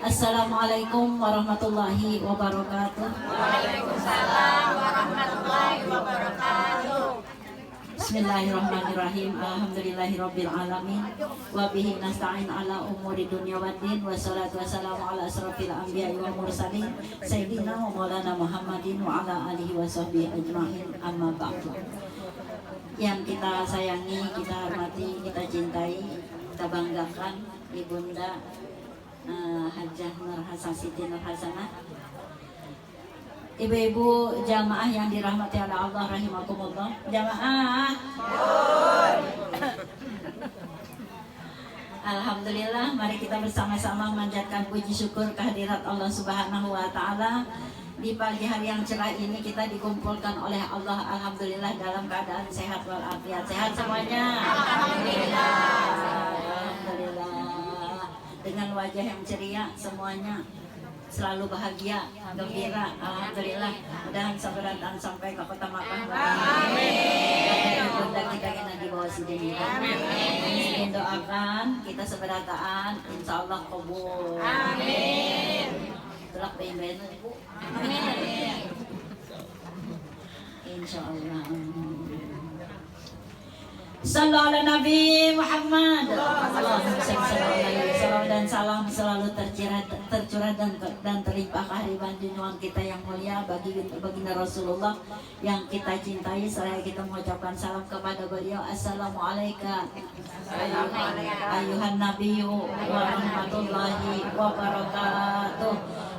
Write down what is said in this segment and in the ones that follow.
Assalamualaikum warahmatullahi wabarakatuh. Waalaikumsalam warahmatullahi wabarakatuh. Bismillahirrahmanirrahim. Alhamdulillahirabbil alamin. Wa bihi nasta'in ala umuri dunya waddin. Wassalatu wassalamu ala asrofil anbiya'i wal mursalin sayyidina wa maulana Muhammadin wa ala alihi washabbihi ajmain. Amma ba'du. Yang kita sayangi, kita hormati, kita cintai, kita banggakan Ibunda Hajjah Nurhasan Siti Nurhasanah, ibu-ibu jamaah yang dirahmati oleh Allah rahimakumullah. Jamaah. Alhamdulillah, mari kita bersama-sama memanjatkan puji syukur kehadirat Allah Subhanahu wa taala. Di pagi hari yang cerah ini kita dikumpulkan oleh Allah, alhamdulillah, dalam keadaan sehat walafiat. Sehat semuanya? Alhamdulillah. Alhamdulillah. Dengan wajah yang ceria semuanya, selalu bahagia, gembira, alhamdulillah. Mudah-mudahan sabaratan sampai ke kota Makkah. Amin. Bunda kita kena di bawah sini. Amin. Doakan kita seberataan, insya Allah kabul. Amin. Tulak bayin-bayin ibu. Amin. Insya Allah. Sallallahu ala Nabi Muhammad. Allahumma sallallahu dan salam selalu tercurah dan terlimpah kehadiran junjungan kita yang mulia bagi baginda Rasulullah yang kita cintai. Seraya kita mengucapkan salam kepada beliau. Assalamualaikum ayuhan nabiyyu wa rahmatullahi wa barakatuh.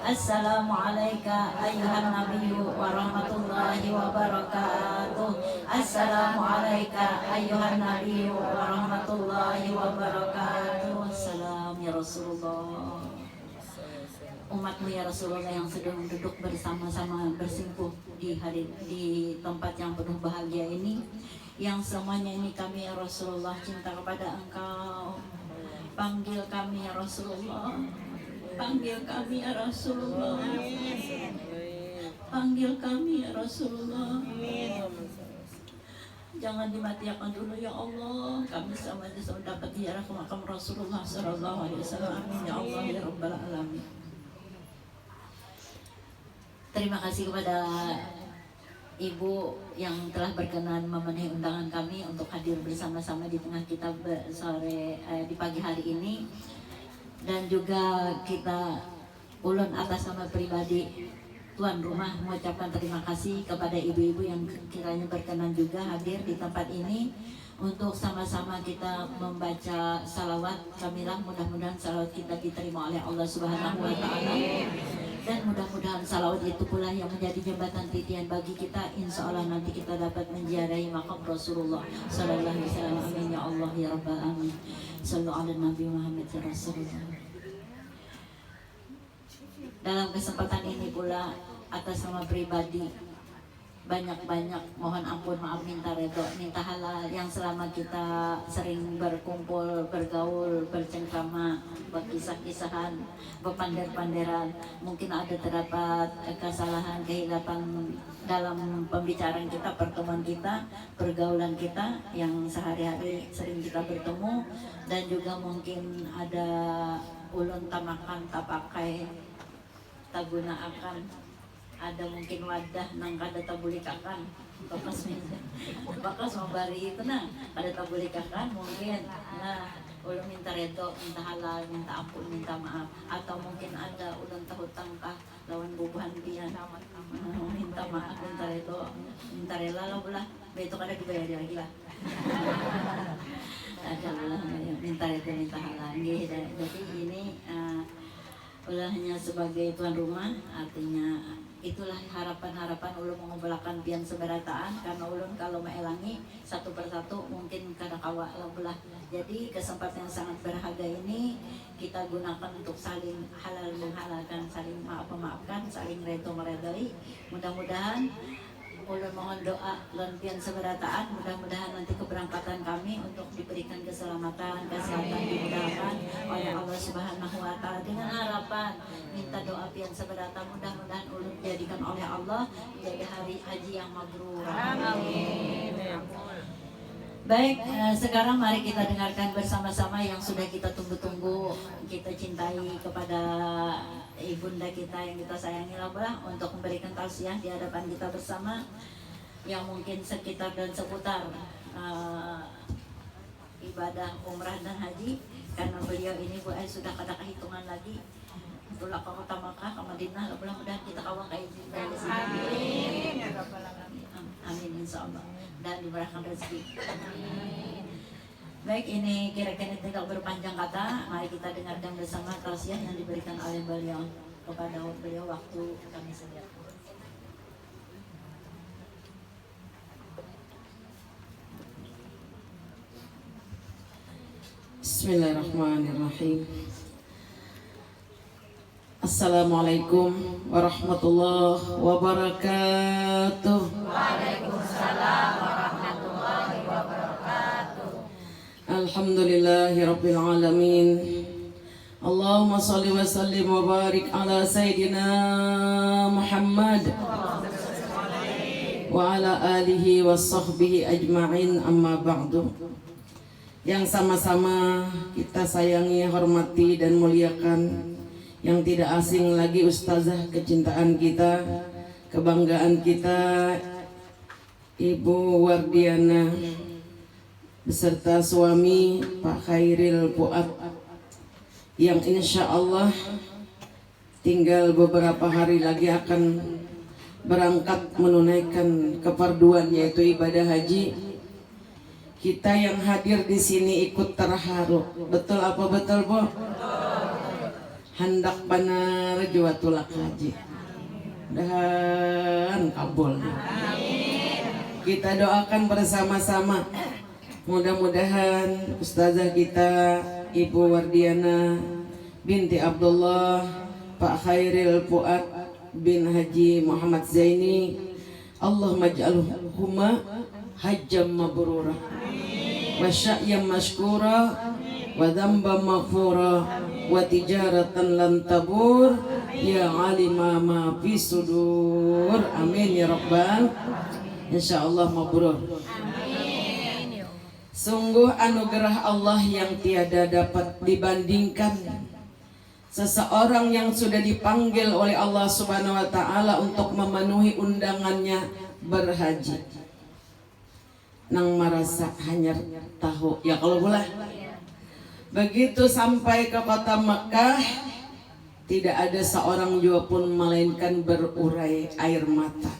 Assalamualaikum ayuhan nabiyyu wa rahmatullahi wa barakatuh. Assalamualaikum ayuhan nabiyyu wa rahmatullahi wa barakatuh. Salam ya Rasulullah. Umatmu ya Rasulullah yang sedang duduk bersama-sama bersimpuh di tempat yang penuh bahagia ini, yang semuanya ini kami ya Rasulullah cinta kepada Engkau. Panggil kami ya Rasulullah. Panggil kami ya Rasulullah. Panggil kami ya Rasulullah. Jangan dimatikan dulu ya Allah. Kami semuanya dapat ziarah ke makam Rasulullah sallallahu alaihi wasallam. Amin ya Allah ya rabbal alamin. Terima kasih kepada Ibu yang telah berkenan memenuhi undangan kami untuk hadir bersama-sama di tengah kita di pagi hari ini. Dan juga kita ulun atas nama pribadi tuan rumah mengucapkan terima kasih kepada ibu-ibu yang kiranya berkenan juga hadir di tempat ini untuk sama-sama kita membaca salawat kamilah. Mudah-mudahan salawat kita diterima oleh Allah Subhanahu wa taala, dan mudah-mudahan salawat itu pula yang menjadi jembatan titian bagi kita. Insya Allah nanti kita dapat menziarahi makam Rasulullah sallallahu alaihi wasallam. Amin ya Allah ya rabbal alamin. Sallallahu ala Nabi Muhammad ya Rasulullah. Dalam kesempatan ini pula atas nama pribadi banyak-banyak mohon ampun, maaf, minta redho, minta halal yang selama kita sering berkumpul, bergaul, bercengkrama, berkisah-kisahan, berpander-panderan, mungkin ada terdapat kesalahan, kehilapan dalam pembicaraan kita, pertemuan kita, pergaulan kita yang sehari-hari sering kita bertemu, dan juga mungkin ada ulun tamakan, tak pakai, tak gunakan, ada mungkin wadah nang kada tabulikakan bakas mabari itu nah kada tabulikakan mungkin. Nah ulun minta redo, minta halal, minta ampun, minta maaf. Atau mungkin ada ulun tahutang kah lawan bubuhan pian, minta maaf, minta redo, minta rela lah pula beto kada dibayar lagi lah. Adalah minta redo, minta halal. Jadi ini ulah hanya sebagai tuan rumah, artinya itulah harapan-harapan ulun mengumpulkan pian seberataan, karena ulun kalau meelangi satu persatu mungkin kada kawa belah. Jadi kesempatan yang sangat berharga ini kita gunakan untuk saling halal menghalalkan, saling maaf memaafkan, saling redo meredoi. Mudah-mudahan ulun mohon doa lan pian seberataan, mudah-mudahan nanti keberangkatan kami untuk diberikan keselamatan, kesehatan dimudahkan oleh Allah Subhanahu wa taala. Dengan harapan minta doa pian seberataan, mudah-mudahan ulun dijadikan oleh Allah menjadi hari haji yang mabrur. Amin. Baik, sekarang mari kita dengarkan bersama-sama yang sudah kita tunggu-tunggu, kita cintai kepada ibunda kita yang kita sayangi lah untuk memberikan tausiah di hadapan kita bersama yang mungkin sekitar dan seputar ibadah umrah dan haji, karena beliau ini sudah kada kehitungan lagi. Itulah ke kota Makkah, ke Madinah, mudah-mudahan kita kawal kayak dari sini. Amin. Amin insyaallah. Dan diberikan rezeki. Baik, ini kira-kira tidak berpanjang kata, mari kita dengarkan bersama tausiah yang diberikan oleh beliau kepada beliau waktu kami sediakan. Bismillahirrahmanirrahim. Assalamualaikum warahmatullahi wabarakatuh. Waalaikumsalam warahmatullahi wabarakatuh. Alhamdulillahi rabbil alamin. Allahumma salli wa sallim wa barik ala sayyidina Muhammad wa ala alihi wa sahbihi ajma'in, amma ba'du. Yang sama-sama kita sayangi, hormati dan muliakan, yang tidak asing lagi ustazah kecintaan kita, kebanggaan kita, Ibu Wardiana beserta suami Pak Khairil Fuad, yang insya Allah tinggal beberapa hari lagi akan berangkat menunaikan kefarduan yaitu ibadah haji. Kita yang hadir di sini ikut terharu. Betul apa betul, Bu? Hendak benar juatulak haji dan kabul. Kita doakan bersama-sama, mudah-mudahan ustazah kita Ibu Wardiana binti Abdullah Pak Khairil Fuad bin Haji Muhammad Zaini, Allahumma ij'alhuma hajjam mabrura wa sya'yam mashkura wa dzamban maghfura wa tijaratan lan tabur ya alima ma fi sudur. Amin ya rabbal, insyaallah mabrur. Amin. Sungguh anugerah Allah yang tiada dapat dibandingkan. Seseorang yang sudah dipanggil oleh Allah Subhanahu wa taala untuk memenuhi undangannya berhaji, nang merasa hanya tahu ya kalau boleh. Begitu sampai ke kota Makkah, tidak ada seorang jua pun melainkan berurai air mata,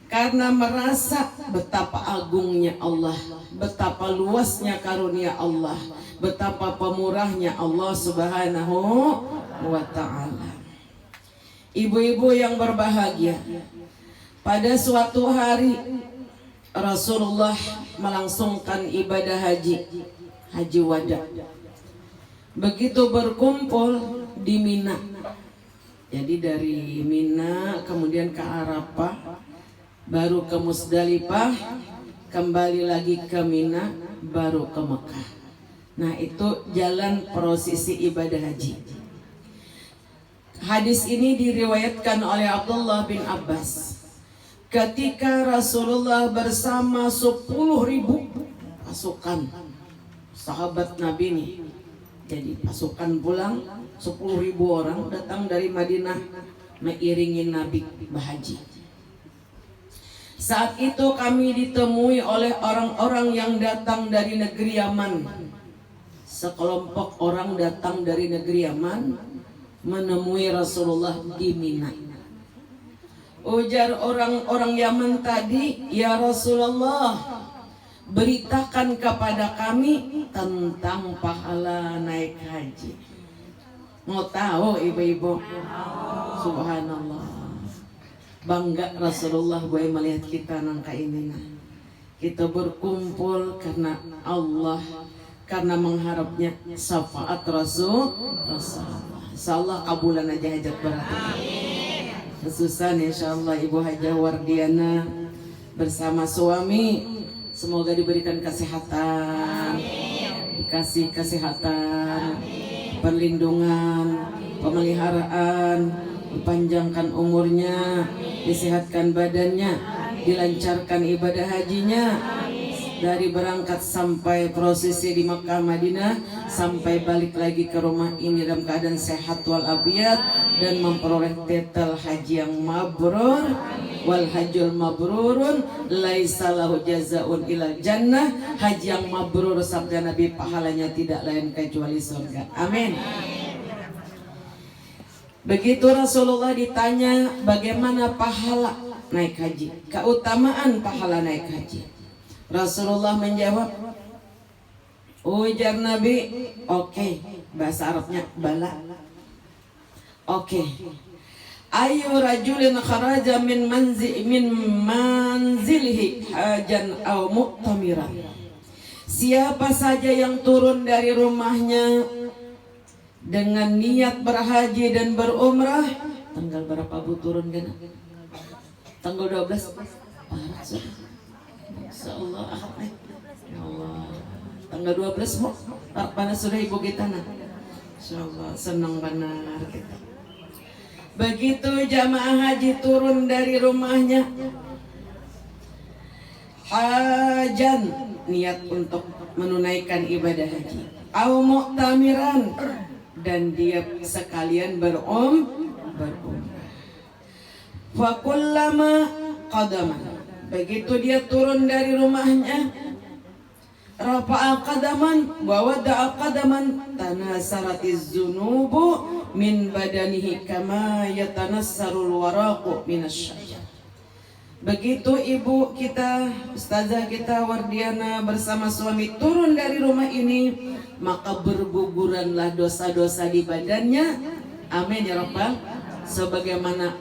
karena merasa betapa agungnya Allah, betapa luasnya karunia Allah, betapa pemurahnya Allah Subhanahu wa ta'ala. Ibu-ibu yang berbahagia, pada suatu hari Rasulullah melangsungkan ibadah haji wada. Begitu berkumpul di Mina, jadi dari Mina kemudian ke Arafah, baru ke Musdalifah, kembali lagi ke Mina, baru ke Mekah. Nah, itu jalan prosesi ibadah haji. Hadis ini diriwayatkan oleh Abdullah bin Abbas. Ketika Rasulullah bersama 10.000 pasukan sahabat Nabi nih, jadi pasukan pulang 10.000 orang datang dari Madinah mengiringi Nabi berhaji. Saat itu kami ditemui oleh orang-orang yang datang dari negeri Yaman. Sekelompok orang datang dari negeri Yaman menemui Rasulullah di Mina. Ujar orang-orang Yaman tadi, "Ya Rasulullah, beritakan kepada kami tentang pahala naik haji." Mau tahu ibu-ibu? Subhanallah, bangga Rasulullah boleh melihat kita nangka ini. Kita berkumpul karena Allah, karena mengharapnya syafaat Rasulullah. Insyaallah kabulan aja hajat berat. Khususan insyaallah Ibu Hajah Wardiana bersama suami, semoga diberikan kesehatan, dikasih kesehatan, perlindungan, pemeliharaan, dipanjangkan umurnya, disehatkan badannya, dilancarkan ibadah hajinya, dari berangkat sampai prosesi di Makkah Madinah sampai balik lagi ke rumah ini dalam keadaan sehat walafiat dan memperoleh titel haji yang mabrur. Wal hajjul mabrurun laisa lahu jazaun ilal jannah. Haji yang mabrur sabda Nabi pahalanya tidak lain kecuali surga. Amin. Begitu Rasulullah ditanya bagaimana pahala naik haji, keutamaan pahala naik haji. Rasulullah menjawab, ujar Nabi, oke, bahasa Arabnya bala. Oke. Ayu rajulin kharaja min manzilihi hajan aw mu'tamiran. Siapa saja yang turun dari rumahnya dengan niat berhaji dan berumrah, tanggal berapa Bu turun kan? Tanggal 12. Parah sudah. Insyaallah ahad. Ya Allah. Tanggal 12 Bu. Panas sudah ibu kita nah. Insyaallah senang benar kita. Begitu jamaah haji turun dari rumahnya, hajan niat untuk menunaikan ibadah haji, au mu'tamiran dan dia sekalian berumrah. Fa kullama qadaman, begitu dia turun dari rumahnya, rafa'a qadaman wa wada'a qadaman tanasaratiz zunubu min badanihi kama yatanassarul waraqu minasyajar. Begitu ibu kita, ustazah kita Wardiana bersama suami turun dari rumah ini, maka berguguranlah dosa-dosa di badannya. Amin ya rabbal. Sebagaimana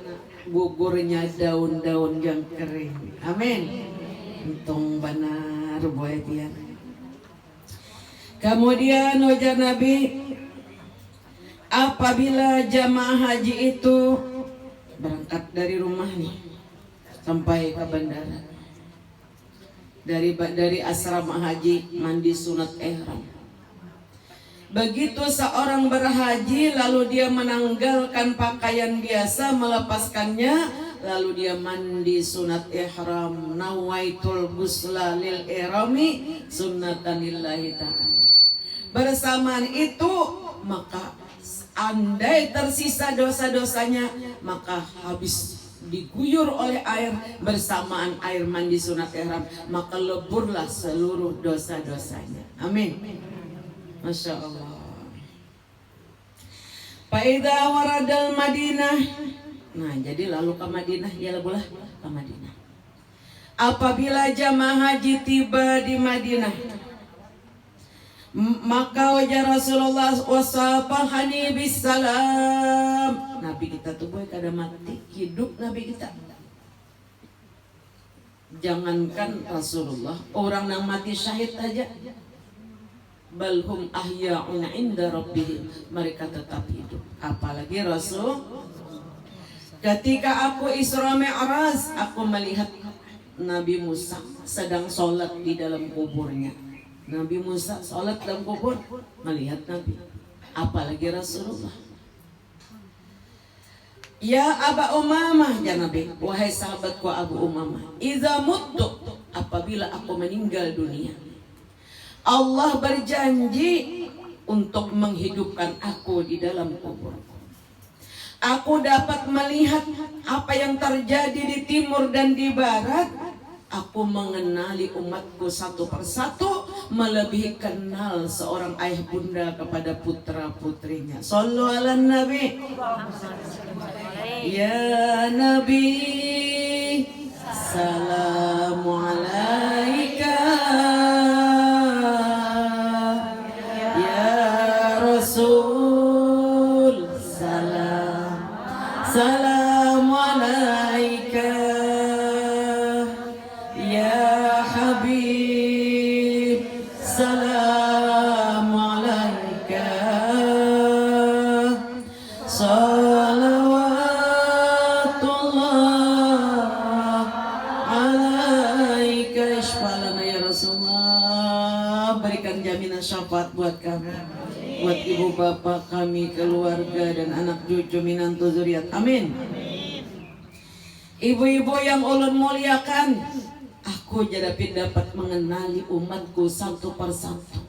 gugurnya daun-daun yang kering. Amin. Untung benar buat dia. Kemudian ujar Nabi, apabila jamaah haji itu berangkat dari rumah nih sampai ke bandara, dari asrama haji mandi sunat ihram. Begitu seorang berhaji lalu dia menanggalkan pakaian biasa, melepaskannya, lalu dia mandi sunat ihram, nawaitul ghusla lil ihrami sunnatan lillahi ta'ala. Bersamaan itu maka andai tersisa dosa-dosanya, maka habis diguyur oleh air bersamaan air mandi sunat ihram, maka leburlah seluruh dosa-dosanya. Amin. Masya Allah. Faida waradal Madinah. Nah, jadi lalu ke Madinah, ya lebulah ke Madinah. Apabila jamaah haji tiba di Madinah, maka wajah Rasulullah wasafahani bisalam. Nabi kita tuh boy kada mati, hidup Nabi kita. Jangankan Rasulullah, orang yang mati syahid aja, balhum ahya'un inda rabbihim, mereka tetap hidup. Apalagi Rasul. Ketika aku Isra Mi'raj, aku melihat Nabi Musa sedang sholat di dalam kuburnya. Nabi Musa sholat dalam kubur, melihat Nabi. Apalagi Rasulullah. Ya Aba Umamah, ya Nabi, wahai sahabatku Abu Umamah, iza muttu, apabila aku meninggal dunia, Allah berjanji untuk menghidupkan aku di dalam kubur. Aku dapat melihat apa yang terjadi di timur dan di barat. Aku mengenali umatku satu persatu, melebihi kenal seorang ayah bunda kepada putra putrinya. Sallu ala Nabi. Ya Nabi, salamu alaika. Ya Rasul, salamu alaika. Ya Habib, salamu alaika. Salawatullah alaika. Ishfalana ya Rasulullah. Berikan jaminan syafaat buat kami, buat ibu bapak kami, keluarga dan anak cucu minantu zuriat. Amin. Ibu-ibu yang ulun muliakan, aku dapat mengenali umatku satu persatu.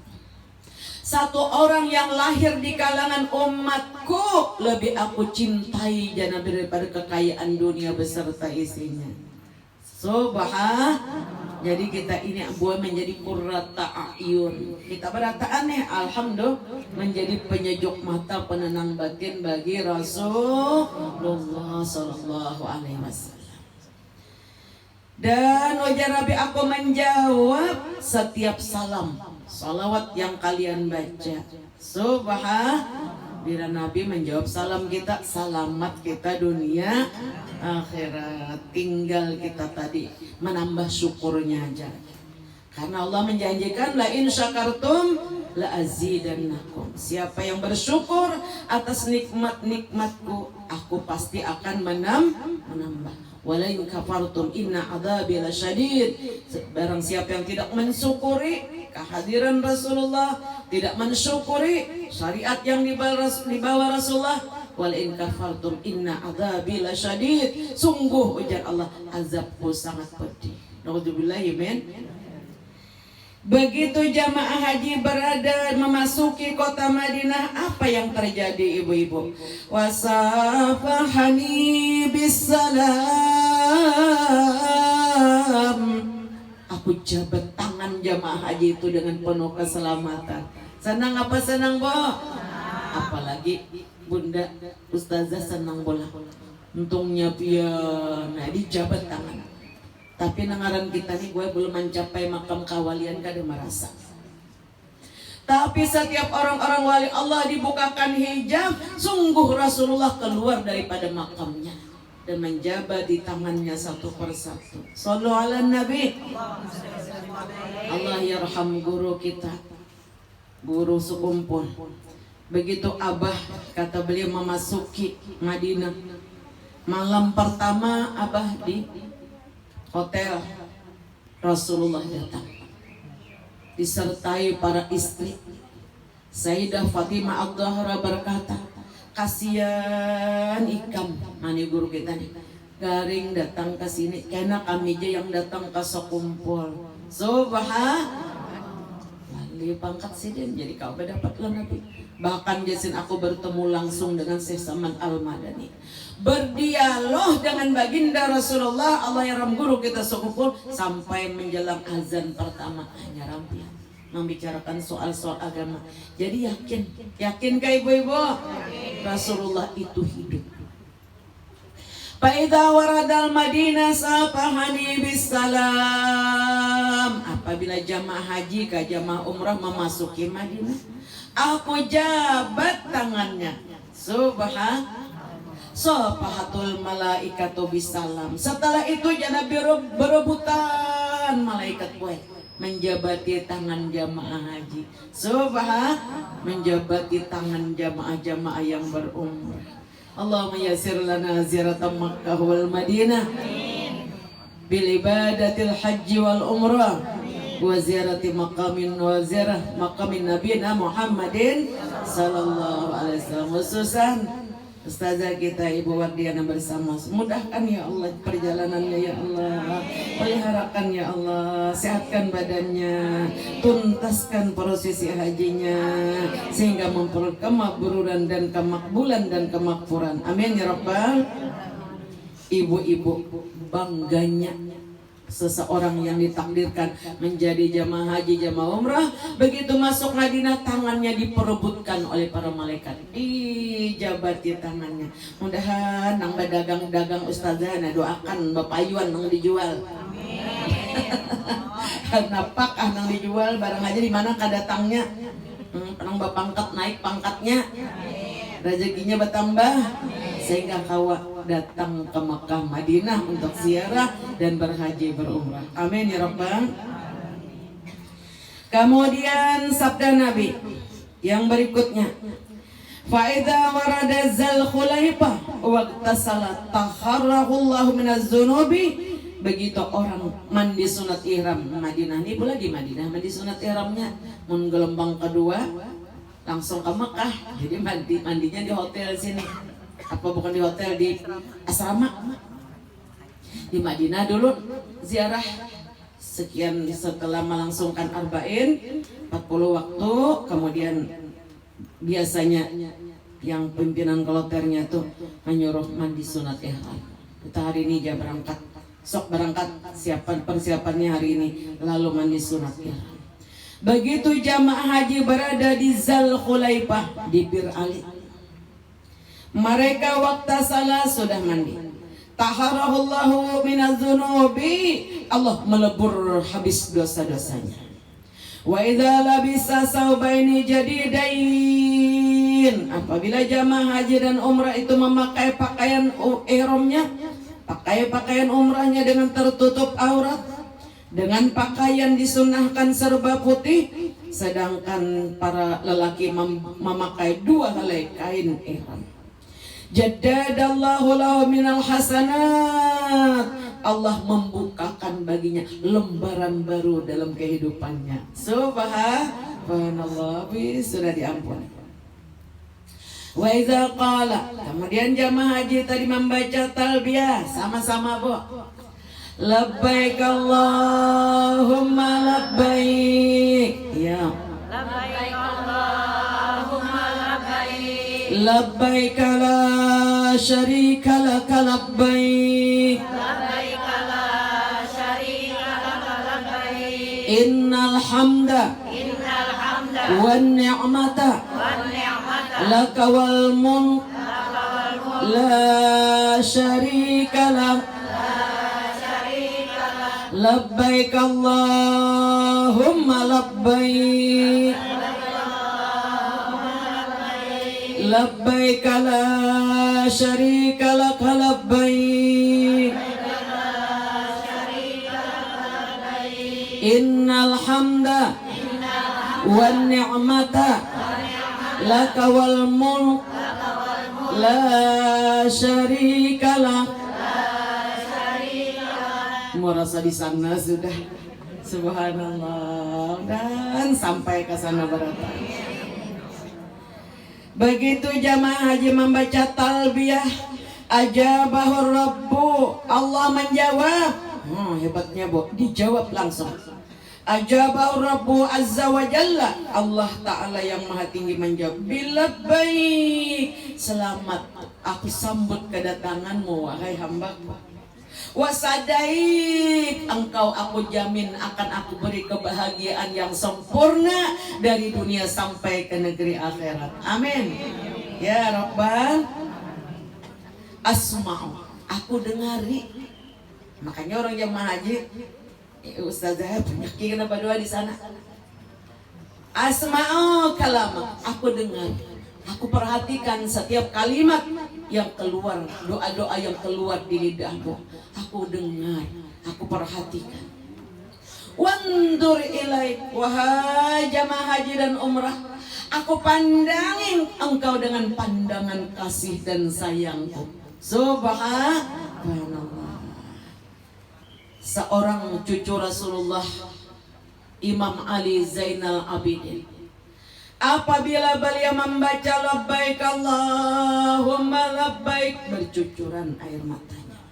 Satu orang yang lahir di kalangan umatku lebih aku cintai jana daripada kekayaan dunia beserta isinya. Jadi kita ini buat menjadi qurrata a'yun. Kita berataan alhamdulillah menjadi penyejuk mata, penenang batin bagi Rasulullah sallallahu alaihi wasallam. Dan wajar Nabi aku menjawab setiap salam, salawat yang kalian baca. Bila Nabi menjawab salam kita, selamat kita dunia akhirat. Tinggal kita tadi menambah syukurnya aja. Karena Allah menjanjikan la in syakartum la azidannakum. Siapa yang bersyukur atas nikmat-nikmatku, aku pasti akan menambah. Wala in kafartum inna adzabi lasyadid. Barang siapa yang tidak mensyukuri kehadiran Rasulullah, tidak mensyukuri syariat yang dibawa Rasulullah, wala in kafartum inna adzabi lasyadid. Sungguh ujar Allah, azabku sangat pedih. Naudzubillahi min. Begitu jamaah haji berada memasuki kota Madinah, apa yang terjadi ibu-ibu? Wasafahani bisalam. Aku jabat tangan jamaah haji itu dengan penuh keselamatan. Senang apa senang, Bu? Apalagi Bunda Ustazah senang bola. Untungnya pian, nah dijabat tangan. Tapi nangaran kita nih gue belum mencapai makam kawalian kada merasa. Tapi setiap orang-orang wali Allah dibukakan hijab, sungguh Rasulullah keluar daripada makamnya dan menjabat di tangannya satu persatu. Sallu ala Nabi. Allah yarham guru kita, guru sekumpul. Begitu Abah kata beliau memasuki Madinah, malam pertama Abah di hotel, Rasulullah datang disertai para istri. Sayyidah Fatimah Ad-Dahra berkata, kasihan ikam, mani guru kita nih, garing datang ke sini, kena kami aja yang datang ke sekumpul. Wali pangkat sidin, jadi kau berdapatlah Nabi. Bahkan jasin aku bertemu langsung dengan Syekh Saman Al-Madani, berdialog dengan baginda Rasulullah. Allah yang ram guru kita sekumpul sampai menjelang azan pertama hanya rampian membicarakan soal-soal agama. Jadi yakin kah ibu-ibu? Rasulullah itu hidup. Fa'idha waradal Madinah safahani bisalam. Apabila jamaah haji ke jamaah umrah memasuki Madinah, aku jabat tangannya. Safahatul malaikatu bisalam. Setelah itu Nabi berebutan malaikat gue menjabati tangan jamaah haji. Menjabati tangan jamaah-jamaah yang berumrah. Allahumma yassir lana ziyarata Makkah wal Madinah bil ibadatil haji wal umrah wa ziyarati maqamin wa ziyarah maqamin nabiyina Muhammadin sallallahu alaihi wasallam. Khususan Ustazah kita Ibu Wardiana bersama, mudahkan ya Allah perjalanannya ya Allah, peliharakan ya Allah, sehatkan badannya, tuntaskan prosesi hajinya sehingga memperoleh kemakburan dan kemakbulan dan kemakfuran. Amin ya Rabbal. Ibu-ibu, bangganya seseorang yang ditakdirkan menjadi jamaah haji, jamaah umrah, begitu masuk Madinah tangannya diperebutkan oleh para malaikat, dijabati tangannya. Mudahan nang dagang-dagang ustazah nah doakan bapayuan nang dijual. Napak nang dijual barang aja di mana kadatangnya. Nang bapangkat naik pangkatnya. Rezekinya bertambah sehingga kawa datang ke Makkah Madinah untuk ziarah dan berhaji berumrah. Amin ya Rabbal. Kemudian sabda Nabi yang berikutnya, faida warada zal khulaifah waqtasala taharrahullahu minaz zunubi. Begitu orang mandi sunat ihram Madinah, ini pula di Madinah mandi sunat ihramnya mun gelombang kedua langsung ke Mekah. Jadi mandinya di hotel sini. Apa bukan di hotel, di asrama. Di Madinah dulu ziarah sekian setelah melangsungkan arba'in 40 waktu, kemudian biasanya yang pimpinan kloternya tuh menyuruh mandi sunat ihram. Kita hari ini dia berangkat, sok berangkat, persiapannya hari ini, lalu mandi sunat ihram. Begitu jamaah haji berada di Zal Khulaifah di Bir Ali, mereka waktu salah sudah mandi. Taharahullahu minadzunubi, Allah melebur habis dosa-dosanya. Wa idza labisa saubaini jadidain, apabila jamaah haji dan umrah itu memakai pakaian ihramnya, pakai pakaian umrahnya dengan tertutup aurat, dengan pakaian disunahkan serba putih, sedangkan para lelaki memakai 2 helai kain ihram. Jaddadallahu lahu minal hasanat, Allah membukakan baginya lembaran baru dalam kehidupannya. Subhanallah, sudah diampuni. Wa idza qala, kemudian jamaah haji tadi membaca talbiyah sama-sama, Bu. Labbaik Allahumma labbaik. Ya. Labbaik Allahumma labbaik. Labbaik la syarika laka labbaik. Labbaik la syarika laka labbaik. Innal hamda Innal hamda wan ni'mata wan ni'mata laka wal mulk la syarika lak. Labbaik Allahumma labbaik. Labbaik la syarika lak labbaik. Innal hamda wan ni'mata laka wal mulk la syarika lak. Merasa di sana sudah, subhanallah, dan sampai ke sana berapa. Begitu jamaah haji membaca talbiyah, ajabahur rabbu, Allah menjawab. Hebatnya, Bu, dijawab langsung. Ajabahur rabbu azza wa jalla, Allah ta'ala yang maha tinggi menjawab. Bila baik, selamat aku sambut kedatanganmu wahai hambaku. Wasadaik, engkau aku jamin akan aku beri kebahagiaan yang sempurna dari dunia sampai ke negeri akhirat. Amin. Ya Rabbal asma'u, aku dengari. Makanya orang jamaah haji, Ustazah banyak kenapa doa di sana. Asma'u kalam, aku dengar, aku perhatikan setiap kalimat yang keluar, doa-doa yang keluar di lidahmu. Aku dengar, aku perhatikan. Wandur ilaik, wahai jamaah haji dan umrah, aku pandangin engkau dengan pandangan kasih dan sayangku. Subhanallah. Seorang cucu Rasulullah, Imam Ali Zainal Abidin, apabila beliau membaca labbaik Allahumma labbaik, bercucuran air matanya,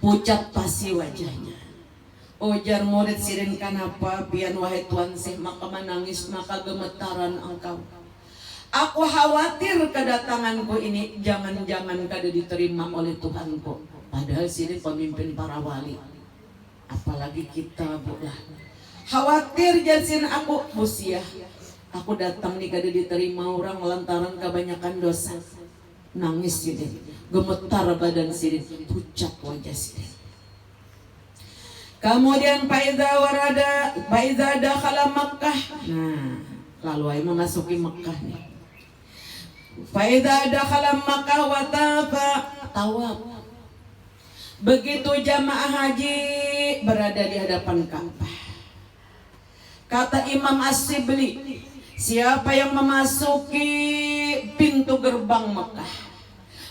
pucat pasi wajahnya. Ujar murid sirin, kanapa pian wahai tuan sih maka menangis, maka gemetaran engkau? Aku khawatir kedatanganku ini jangan-jangan kada diterima oleh Tuhanku. Padahal sirin pemimpin para wali, apalagi kita, Bu lah. Khawatir jansin aku, busiah, aku datang nih kada diterima orang lantaran kebanyakan dosa. Nangis sirin, gemetar badan sirin, pucat wajah sirin. Kemudian Faiza warada, Faiza dakhala Makkah. Nah, lalu ay memasuki Makkah nih. Faiza dakhala Makkah wa tawaf. Begitu jamaah haji berada di hadapan Ka'bah, kata Imam As-Sibli, siapa yang memasuki pintu gerbang Mekah,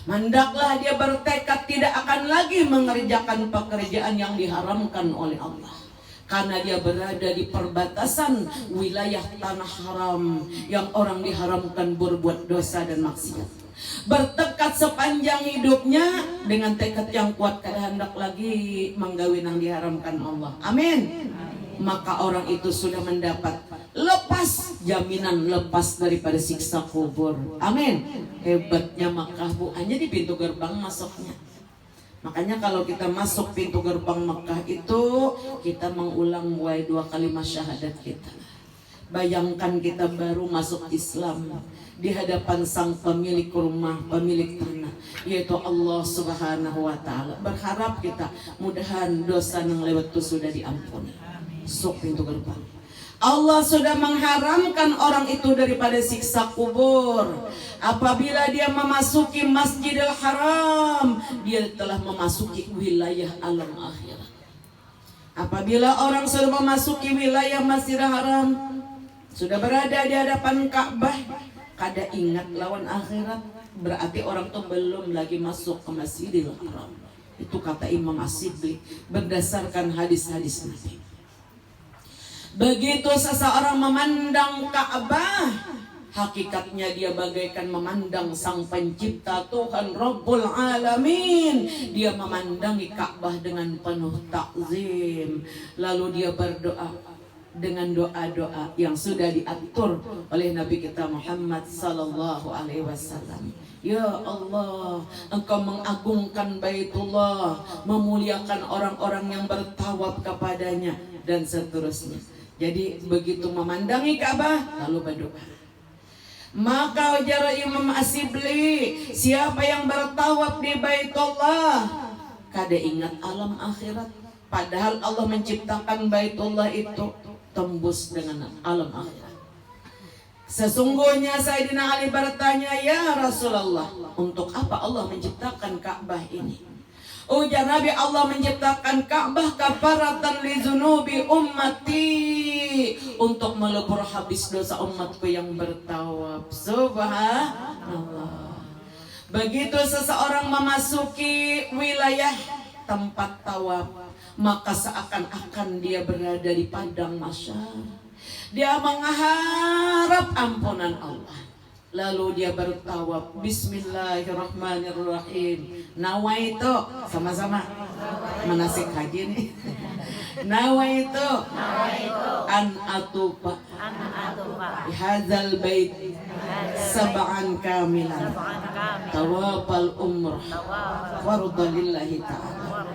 hendaklah dia bertekad tidak akan lagi mengerjakan pekerjaan yang diharamkan oleh Allah, karena dia berada di perbatasan wilayah tanah haram yang orang diharamkan berbuat dosa dan maksiat. bertekad sepanjang hidupnya dengan tekad yang kuat kada hendak lagi menggawin yang diharamkan Allah. Amin. Maka orang itu sudah mendapat lepas, jaminan lepas daripada siksa kubur. Amin. Hebatnya Makkah Bu, hanya di pintu gerbang masuknya. Makanya kalau kita masuk pintu gerbang Makkah itu kita mengulang 2 kalimat syahadat kita. Bayangkan kita baru masuk Islam di hadapan sang pemilik rumah, pemilik tanah, yaitu Allah Subhanahu wa taala. Berharap kita mudahan dosa yang lewat itu sudah diampuni. Sok pintu gerbang. Allah sudah mengharamkan orang itu daripada siksa kubur. Apabila dia memasuki Masjidil Haram, dia telah memasuki wilayah alam akhirat. Apabila orang sudah memasuki wilayah Masjidil Haram, sudah berada di hadapan Ka'bah, kada ingat lawan akhirat, berarti orang itu belum lagi masuk ke Masjidil Haram. Itu kata Imam As-Sibli berdasarkan hadis-hadis Nabi. Begitu seseorang memandang Ka'bah, hakikatnya dia bagaikan memandang sang pencipta Tuhan Rabbul Alamin. Dia memandangi Ka'bah dengan penuh takzim. Lalu dia berdoa dengan doa-doa yang sudah diatur oleh Nabi kita Muhammad sallallahu alaihi wasallam. Ya Allah, Engkau mengagungkan Baitullah, memuliakan orang-orang yang bertawaf kepadanya, dan seterusnya. Jadi begitu memandangi Ka'bah lalu berdoa. Maka ujar Imam As-Sibli, siapa yang bertawaf di Baitullah kada ingat alam akhirat, padahal Allah menciptakan Baitullah itu tembus dengan alam akhirat. Sesungguhnya Sayyidina Ali bertanya, ya Rasulullah, untuk apa Allah menciptakan Ka'bah ini? Ujar Nabi, Allah menciptakan Ka'bah kafaratan li zunubi ummati, untuk melebur habis dosa umatku yang bertawaf. Subhanallah. Begitu seseorang memasuki wilayah tempat tawaf, maka seakan-akan dia berada di padang mahsyar. Dia mengharap ampunan Allah. Lalu dia bertawaf, Bismillahirrahmanirrahim. Nawaitu, sama-sama manasik haji nih. Nawaitu an atufa bihadzal bait sab'an kamilan tawafal umrah fardhu lillahi ta'ala.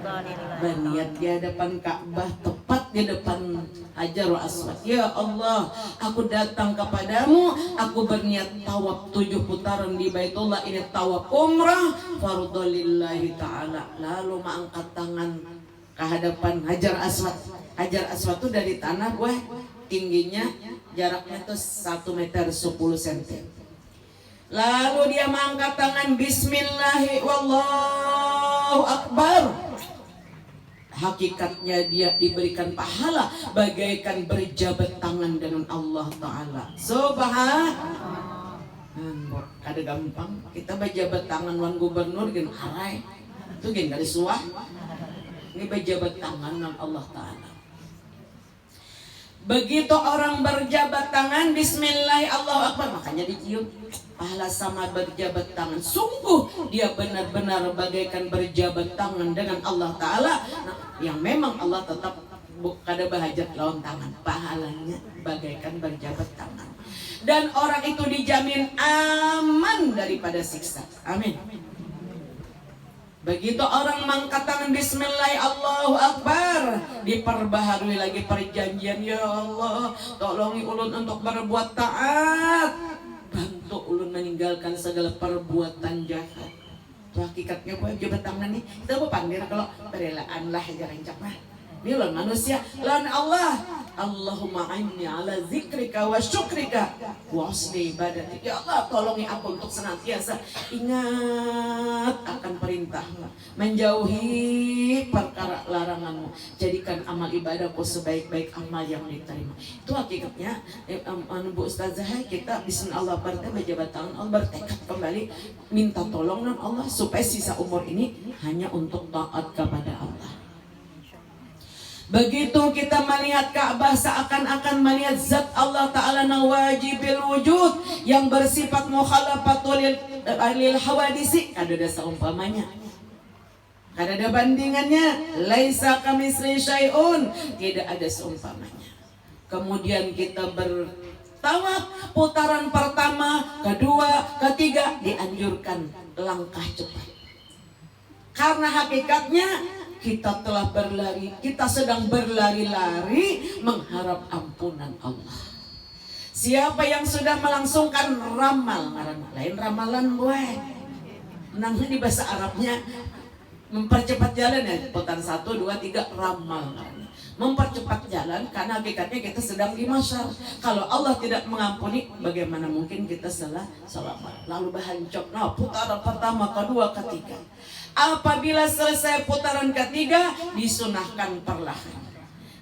Berniat di hadapan Ka'bah, tepat di depan Hajarul Aswad. Ya Allah, aku datang kepadamu, aku berniat tawaf 7 putaran di Baitullah, ini tawaf umrah fardhu lillahi ta'ala. Lalu mengangkat tangan ke hadapan Hajar Aswad. Hajar Aswad itu dari tanah gue tingginya jaraknya tuh 1 meter 10 cm. Lalu dia mengangkat tangan, Bismillahi wallahu akbar. Hakikatnya dia diberikan pahala bagaikan berjabat tangan dengan Allah Ta'ala. Subhanallah. Kada gampang kita berjabat tangan wan gubernur gen harai itu gen dari suah. Ini berjabat tangan dengan Allah Ta'ala. Begitu orang berjabat tangan, Bismillah, Allahu Akbar, makanya dicium pahala sama berjabat tangan. Sungguh dia benar-benar bagaikan berjabat tangan dengan Allah Ta'ala. Nah, yang memang Allah tetap kada bahajat lawan tangan, pahalanya bagaikan berjabat tangan. Dan orang itu dijamin aman daripada siksa. Amin. Begitu orang mengangkat tangan, Bismillah, Allahu Akbar, diperbaharui lagi perjanjian. Ya Allah, tolongi ulun untuk berbuat taat, bantu ulun meninggalkan segala perbuatan jahat. Itu hakikatnya buat jabat tangan nih. Kita mau panggil kalau berelaan lah jangan cakap. Ini lawan manusia, lawan Allah. Allahumma a'inni ala zikrika wa syukrika wa husni ibadatik. Ya Allah, tolongi aku untuk senantiasa ingat akan perintahmu, menjauhi perkara laranganmu, jadikan amal ibadahku sebaik-baik amal yang diterima. Itu hakikatnya Bu Ustazah, kita bismillah berjabat tangan, Allah bertekad kembali minta tolong dengan Allah supaya sisa umur ini hanya untuk taat kepada Allah. Begitu kita melihat Ka'bah seakan-akan melihat zat Allah Ta'ala yang wajibil wujud, yang bersifat mukhalafatul lil hawadisi kada ada saumpamanya. Kada ada bandingannya. Laisa kamitsli syai'un, tidak ada seumpamanya. Kemudian kita bertawaf putaran pertama, kedua, ketiga dianjurkan langkah cepat. Karena hakikatnya kita telah berlari, kita sedang berlari-lari mengharap ampunan Allah. Siapa yang sudah melangsungkan ramal, lain ramalan gue, nangnya di bahasa Arabnya mempercepat jalan ya, putaran 1, 2, 3 ramal. Mempercepat jalan karena hakikatnya kita sedang di mahsyar. Kalau Allah tidak mengampuni, bagaimana mungkin kita selamat? Lalu bahancok. Nah, putaran pertama, kedua, ketiga. Apabila selesai putaran ketiga, disunahkan perlahan.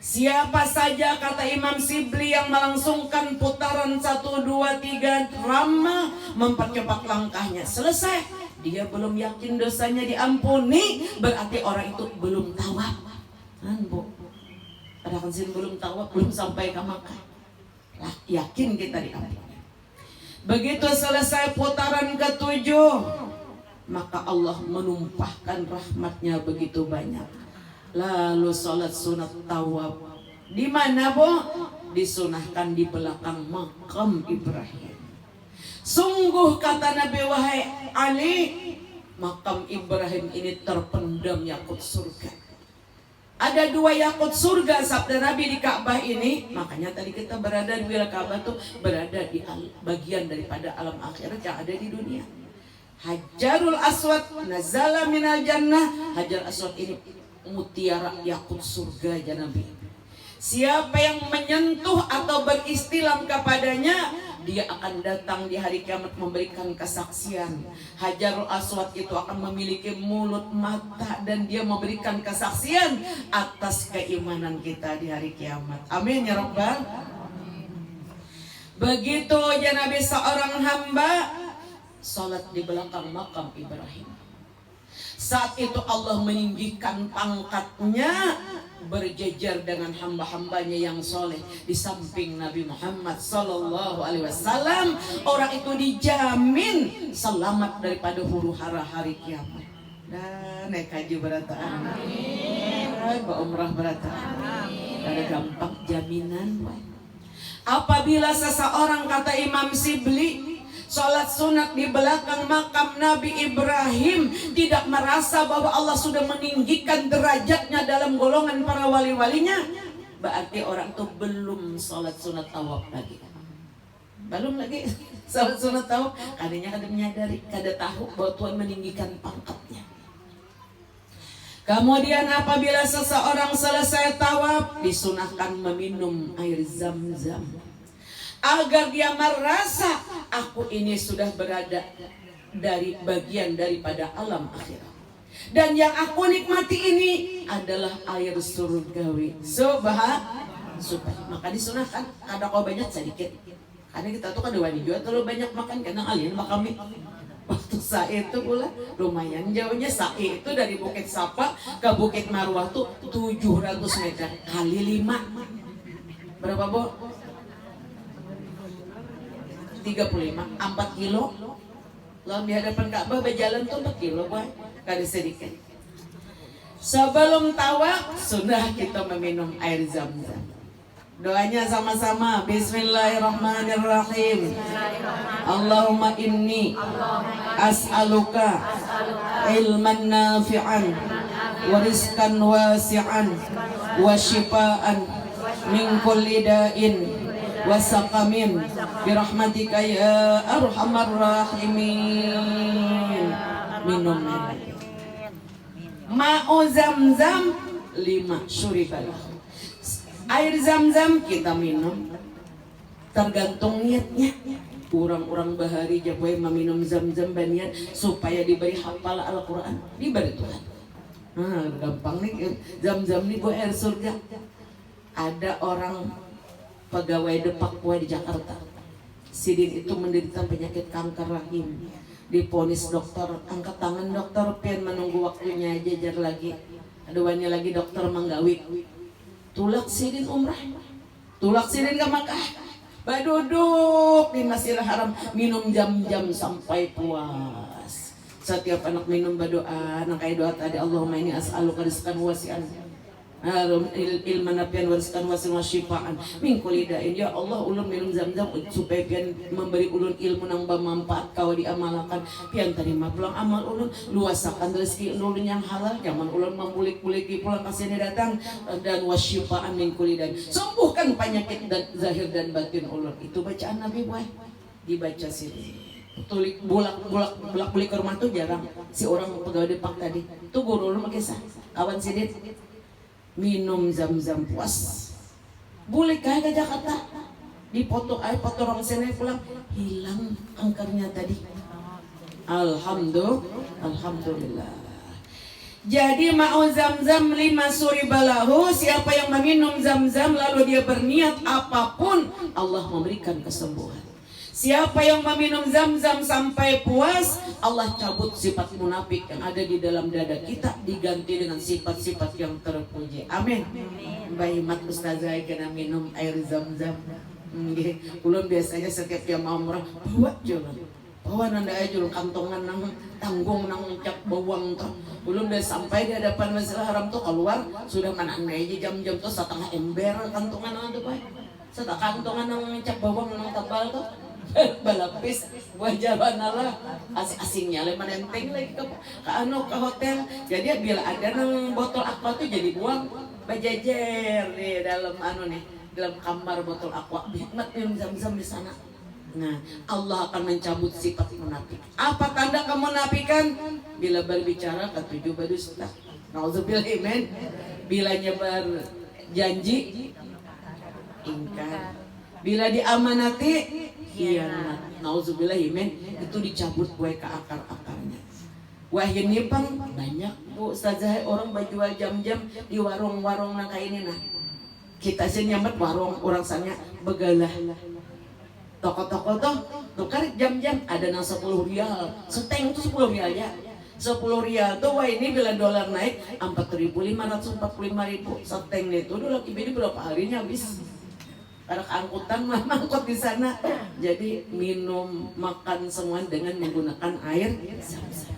Siapa saja kata Imam Sibli yang melangsungkan putaran 1, 2, 3 ramal, mempercepat langkahnya, selesai, dia belum yakin dosanya diampuni, berarti orang itu belum tawaf. Bu, ada kan belum tawaf, belum sampai ke Makkah. Lah, yakin kita diampuni. Begitu selesai putaran ke-7, maka Allah menumpahkan rahmatnya begitu banyak. Lalu sholat sunat tawaf di mana, Bu? Disunahkan di belakang makam Ibrahim. Sungguh kata Nabi, wahai Ali, makam Ibrahim ini terpendam yakut surga. Ada 2 yakut surga sabda Nabi di Ka'bah ini. Makanya tadi kita berada di wilayah Ka'bah tuh berada di bagian daripada alam akhirat yang ada di dunia. Hajarul Aswad nazala minal jannah. Hajar Aswad ini mutiara yakut surga ya Nabi. Siapa yang menyentuh atau beristilam kepadanya, dia akan datang di hari kiamat memberikan kesaksian. Hajarul Aswad itu akan memiliki mulut, mata, dan dia memberikan kesaksian atas keimanan kita di hari kiamat. Amin ya Rabbal. Begitu ya Nabi, seorang hamba salat di belakang makam Ibrahim. Saat itu Allah meninggikan pangkatnya berjejer dengan hamba-hambanya yang soleh di samping Nabi Muhammad Sallallahu Alaihi Wasallam. Orang itu dijamin selamat daripada huru hara hari kiamat. Dan naik haji berataan, umrah berataan, ada gampang jaminan. Apabila seseorang, kata Imam Sibli, sholat sunat di belakang makam Nabi Ibrahim, tidak merasa bahwa Allah sudah meninggikan derajatnya dalam golongan para wali-walinya, berarti orang itu belum sholat sunat tawaf lagi. Belum lagi sholat sunat tawaf, kadangnya kada menyadari, kada tahu bahwa Tuhan meninggikan pangkatnya. Kemudian apabila seseorang selesai tawaf, disunahkan meminum air zam-zam agar dia merasa aku ini sudah berada dari bagian daripada alam akhirat, dan yang aku nikmati ini adalah air surgawi. Maka disunahkan kada kau banyak sedikit, karena kita tuh kada wani juga terlalu banyak makan, karena alien makami. Waktu sa'i itu pula lumayan jauhnya. Sa'i itu dari Bukit Sapa ke Bukit Marwah tuh 700 meter kali 5. Berapa, Bu? 35, 4 kilo. Lalu di hadapan Ka'bah berjalan tuh 4 kilo, Bu. Kada sedikit. Sebelum tawaf sudah kita meminum air zam-zam. Doanya sama-sama. Bismillahirrahmanirrahim. Allahumma inni as'aluka ilman nafi'an wa rizqan wasi'an wa shifaan min kulli da'in wa saqamin birahmatika ya arhamar rahimin. Minum ma'u zam-zam 5 syuribalah. Air zam-zam kita minum tergantung niatnya. Orang-orang bahari jaboy meminum zam-zam banian supaya diberi hafal Al-Quran, diberi Tuhan. Nah, gampang nih zam-zam nih, Bu, air surga. Ada orang pegawai Depak di Jakarta. Sidin itu menderita penyakit kanker rahim. Diponis dokter, angkat tangan dokter, pian menunggu waktunya jajar lagi. Ada wanya lagi dokter manggawi. Tulak sidin umrah, tulak sidin ke Makkah, Baduduk di Masjidil Haram, minum jam-jam sampai puas. Setiap anak minum berdoa, nang kayak doa tadi, Allahumma inni as'aluka rizqan wasi'an, ilman nafian wariskan wasil wasyifaan min kulli da'in. Ya Allah, ulun minum zam-zam supaya pian memberi ulun ilmu nang bermanfaat kau diamalkan, pian terima pulang amal ulun, luasakan rezeki ulun yang halal, jangan ulun membulik-buliki pulang kasihnya datang, dan wasyifaan min kulli da'in, sembuhkan penyakit dan zahir dan batin ulun. Itu bacaan Nabi boy, dibaca sini. Tulik bolak-balik ke rumah tuh jarang. Si orang pegawai depak tadi tuh guru ulun makisah kawan sidit minum zam-zam puas. Boleh kaya ke Jakarta dipoto foto orang sini pulang hilang kankernya tadi. Alhamdulillah. Jadi mau zam-zam 5 suri balahu, siapa yang meminum zam-zam lalu dia berniat apapun, Allah memberikan kesembuhan. Siapa yang meminum zam-zam sampai puas, Allah cabut sifat munafik yang ada di dalam dada kita, diganti dengan sifat-sifat yang terpuji. Amin. Mbak Himat Ustazah kena minum air zam-zam. Ulun biasanya setiap jam umrah bawa jalan, bawa nanda aja julung kantongan nang tanggung nang cap bawang tuh. Ulun udah sampai di hadapan Masjidil Haram tuh keluar sudah mana aja jam-jam tuh setengah ember kantongan nang tuh baik, setengah kantongan nang cap bawang nang tebal tuh. Balapis wajah banalah asing-asingnya leman enteng lagi ke hotel. Jadi bila ada nang botol aqua tuh jadi buang bajajer di dalam dalam kamar botol aqua, hikmat minum zam-zam di sana. Nah, Allah akan mencabut sifat munafik. Apa tanda kemunafikan? Bila berbicara ketujuh berdusta. Nauzubillah, amin. Bila nyebar janji ingkar. Bila diamanati khianat. Nauzubillah, amin. Itu dicabut gue ke akar-akarnya. Wah, ini pang banyak Bu Ustazah orang berjual jam-jam di warung-warung nang kayak ini nah. Kita sih nyambat warung orang sana begalah. Toko-toko tuh tukar jam-jam ada nang 10 rial. Seteng itu 10 rial ya. 10 rial tuh wah ini bila dolar naik 4.545.000 seteng itu dulu ini berapa harinya habis. Karena angkutan mah angkut di sana. Jadi minum makan semua dengan menggunakan air zam-zam.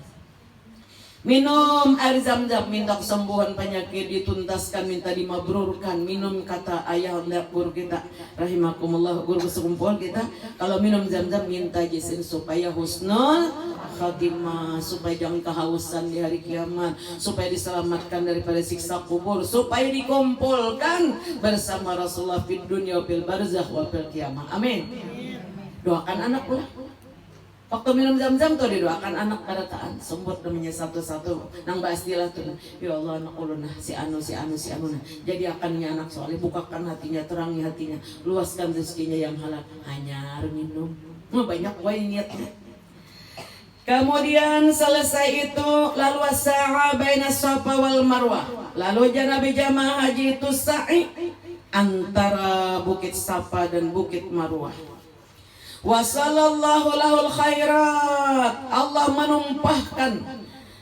Minum air zam-zam minta kesembuhan penyakit, dituntaskan, minta dimabrurkan. Minum kata ayah guru kita rahimakumullah, guru sekumpul kita, kalau minum zam-zam minta jisim supaya husnul khatimah, supaya jangan kehausan di hari kiamat, supaya diselamatkan daripada siksa kubur, supaya dikumpulkan bersama Rasulullah fid dunya fil barzakh wa fil qiyamah. Amin. Doakan anak pula. Waktu minum zam-zam tuh didoakan anak karataan sembut namanya satu-satu nang bastilah tuh. Ya Allah anak ulun nah si anu nah. Jadi akannya anak soalnya bukakan hatinya, terangi hatinya, luaskan rezekinya yang halal. Hanya minum. Banyak wae niatnya. Kemudian selesai itu lalu as-sa'a baina Safa wal Marwah. Lalu Nabi jamaah haji itu sa'i antara Bukit Safa dan Bukit Marwah. Wa sallallahu lahul khairat. Allah menumpahkan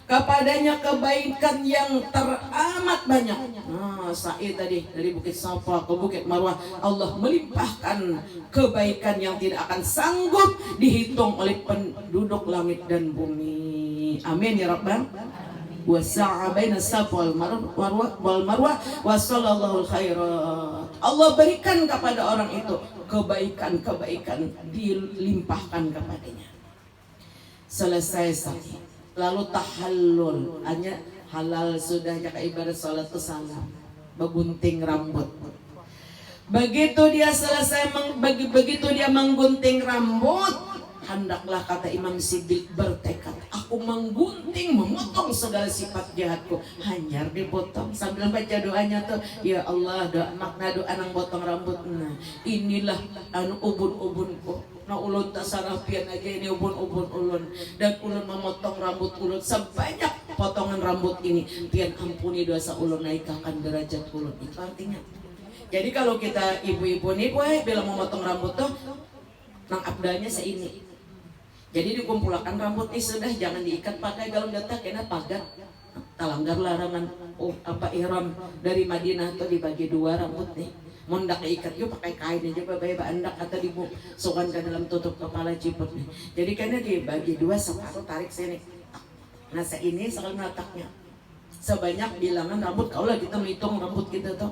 kepadanya kebaikan yang teramat banyak. Nah, sa'i tadi dari Bukit Safa ke Bukit Marwah, Allah melimpahkan kebaikan yang tidak akan sanggup dihitung oleh penduduk langit dan bumi. Amin ya rabbal. Wa sa'a baina Safa wal Marwah wa sallallahu khairat. Allah berikan kepada orang itu kebaikan-kebaikan, dilimpahkan kepadanya. Selesai sa'i, lalu tahallul, hanya halal sudah ya ibarat salat salam, begunting rambut. Begitu dia selesai begitu dia menggunting rambut, hendaklah kata Imam Siddiq bertekad, aku menggunting, memotong segala sifat jahatku. Hanyar dipotong sambil baca doanya tuh, ya Allah, makna doa nang potong rambut. Nah, inilah anu ubun-ubunku. Nah ulun tak sarapian aja ini ubun-ubun ulun, dan ulun memotong rambut ulun sebanyak potongan rambut ini. Pian ampuni dosa ulun, naikkan derajat ulun. Itu artinya. Jadi kalau kita ibu-ibu nih, bila memotong rambut tuh nang abdalnya seini. Jadi dikumpulkan rambut ini sudah, jangan diikat pakai gaun data kena pagar. Talanggar larangan ihram dari Madinah tuh dibagi dua rambut nih. Mundak ikat yo pakai kain aja babai andak atau dibusukkan ke dalam tutup kepala ciput nih. Jadi karena dibagi dua separuh tarik sini. Nah ini sekali meletaknya sebanyak bilangan rambut. Kalau lah kita menghitung rambut kita tuh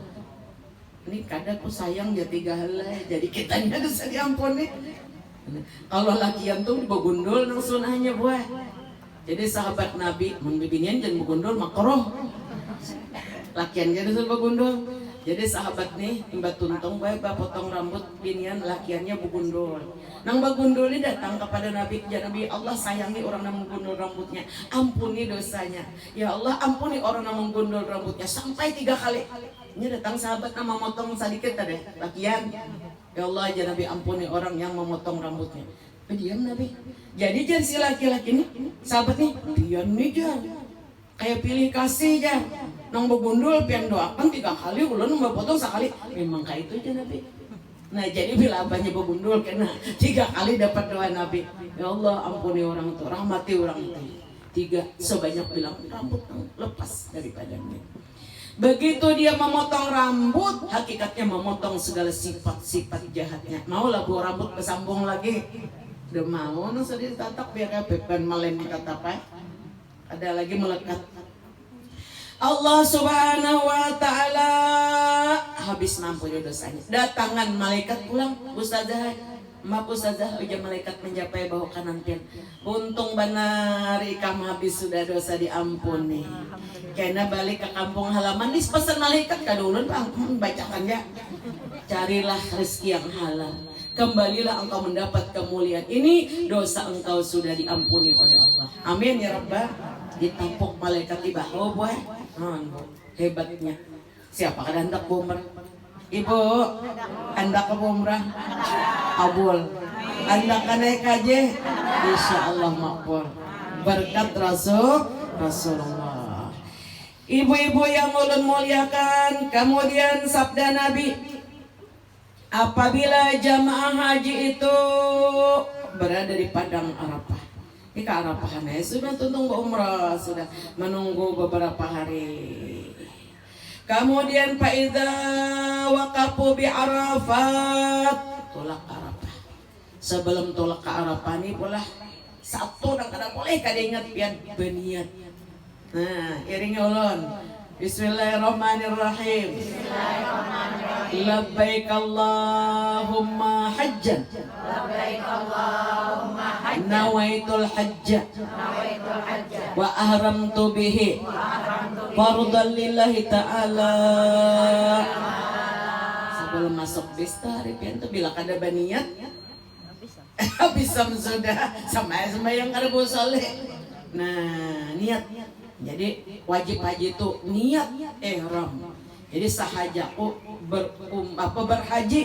ini kadang aku sayang ya 3 helai jadi kitanya bisa diampuni. Kalau lakian tuh begundul nang sunahnya buah. Jadi sahabat Nabi membibinian jangan begundul makroh. Lakian jadi suruh begundul. Jadi sahabat nih imbat tuntung bae potong rambut binian lakiannya begundul. Nang begundul ini datang kepada Nabi, ya Nabi Allah sayangi orang yang menggundul rambutnya, ampuni dosanya. Ya Allah ampuni orang yang menggundul rambutnya sampai 3 kali. Ini datang sahabat nama motong sedikit tadi lakian. Ya Allah aja Nabi ampuni orang yang memotong rambutnya. Diam Nabi. Jadi jangan si laki-laki ini sahabat nih diam nih jangan. Kayak pilih kasih jangan. Nang begundul pian doakan 3 kali ulun mau potong sekali. Memang kayak itu aja Nabi. Nah jadi bila abahnya begundul kena 3 kali dapat doa Nabi. Ya Allah ampuni orang itu, rahmati orang itu. 3 sebanyak bilang rambut lepas daripadanya. Begitu dia memotong rambut, hakikatnya memotong segala sifat-sifat jahatnya. Mau lah buah rambut kesambung lagi. Udah mau, no sedih tatak biar beban malen dikatakan. Ada lagi melekat. Allah Subhanahu wa Ta'ala habis mampuni dosanya. Datangan malaikat pulang, Ustazah, maaf Ustazah, ujar malaikat menjapai bahu kanan pian. Untung benar ikam habis sudah dosa diampuni. Karena balik ke kampung halaman, dis pesan malaikat kadulun bang, bacakan ya. Carilah rezeki yang halal. Kembalilah engkau mendapat kemuliaan. Ini dosa engkau sudah diampuni oleh Allah. Amin ya Rabbah. Ditampuk malaikat di bahu buah. Hebatnya. Siapa kada hendak umrah? Ibu, hendak ke umrah? Abul. Hendak naik haji? Insyaallah makbul. Berkat Rasulullah. Ibu-ibu yang ulun muliakan, kemudian sabda Nabi, apabila jamaah haji itu berada di padang Arafah. Ini ke Arafahan ya, sudah tuntung umrah, sudah menunggu beberapa hari. Kemudian faidza waqafu bi Arafat, tolak Arafah. Sebelum tolak ke Arafah ini pula satu dan kada boleh kada ingat pian beniat. Nah, iringi ulun. Bismillahirrahmanirrahim. Bismillahirrahmanirrahim. Labbaik Allahumma hajjan. Labbaik Allahumma hajjan. Nawaitul hajja. Nawaitul hajja. Wa ahramtu bihi. Fardhan lillahi ta'ala. Sebelum masuk bestari pian tu bila kada baniat. Bisa sudah sama yang kada boleh. Nah, niat. Jadi wajib haji itu niat ihram. Jadi sahajaku berhaji,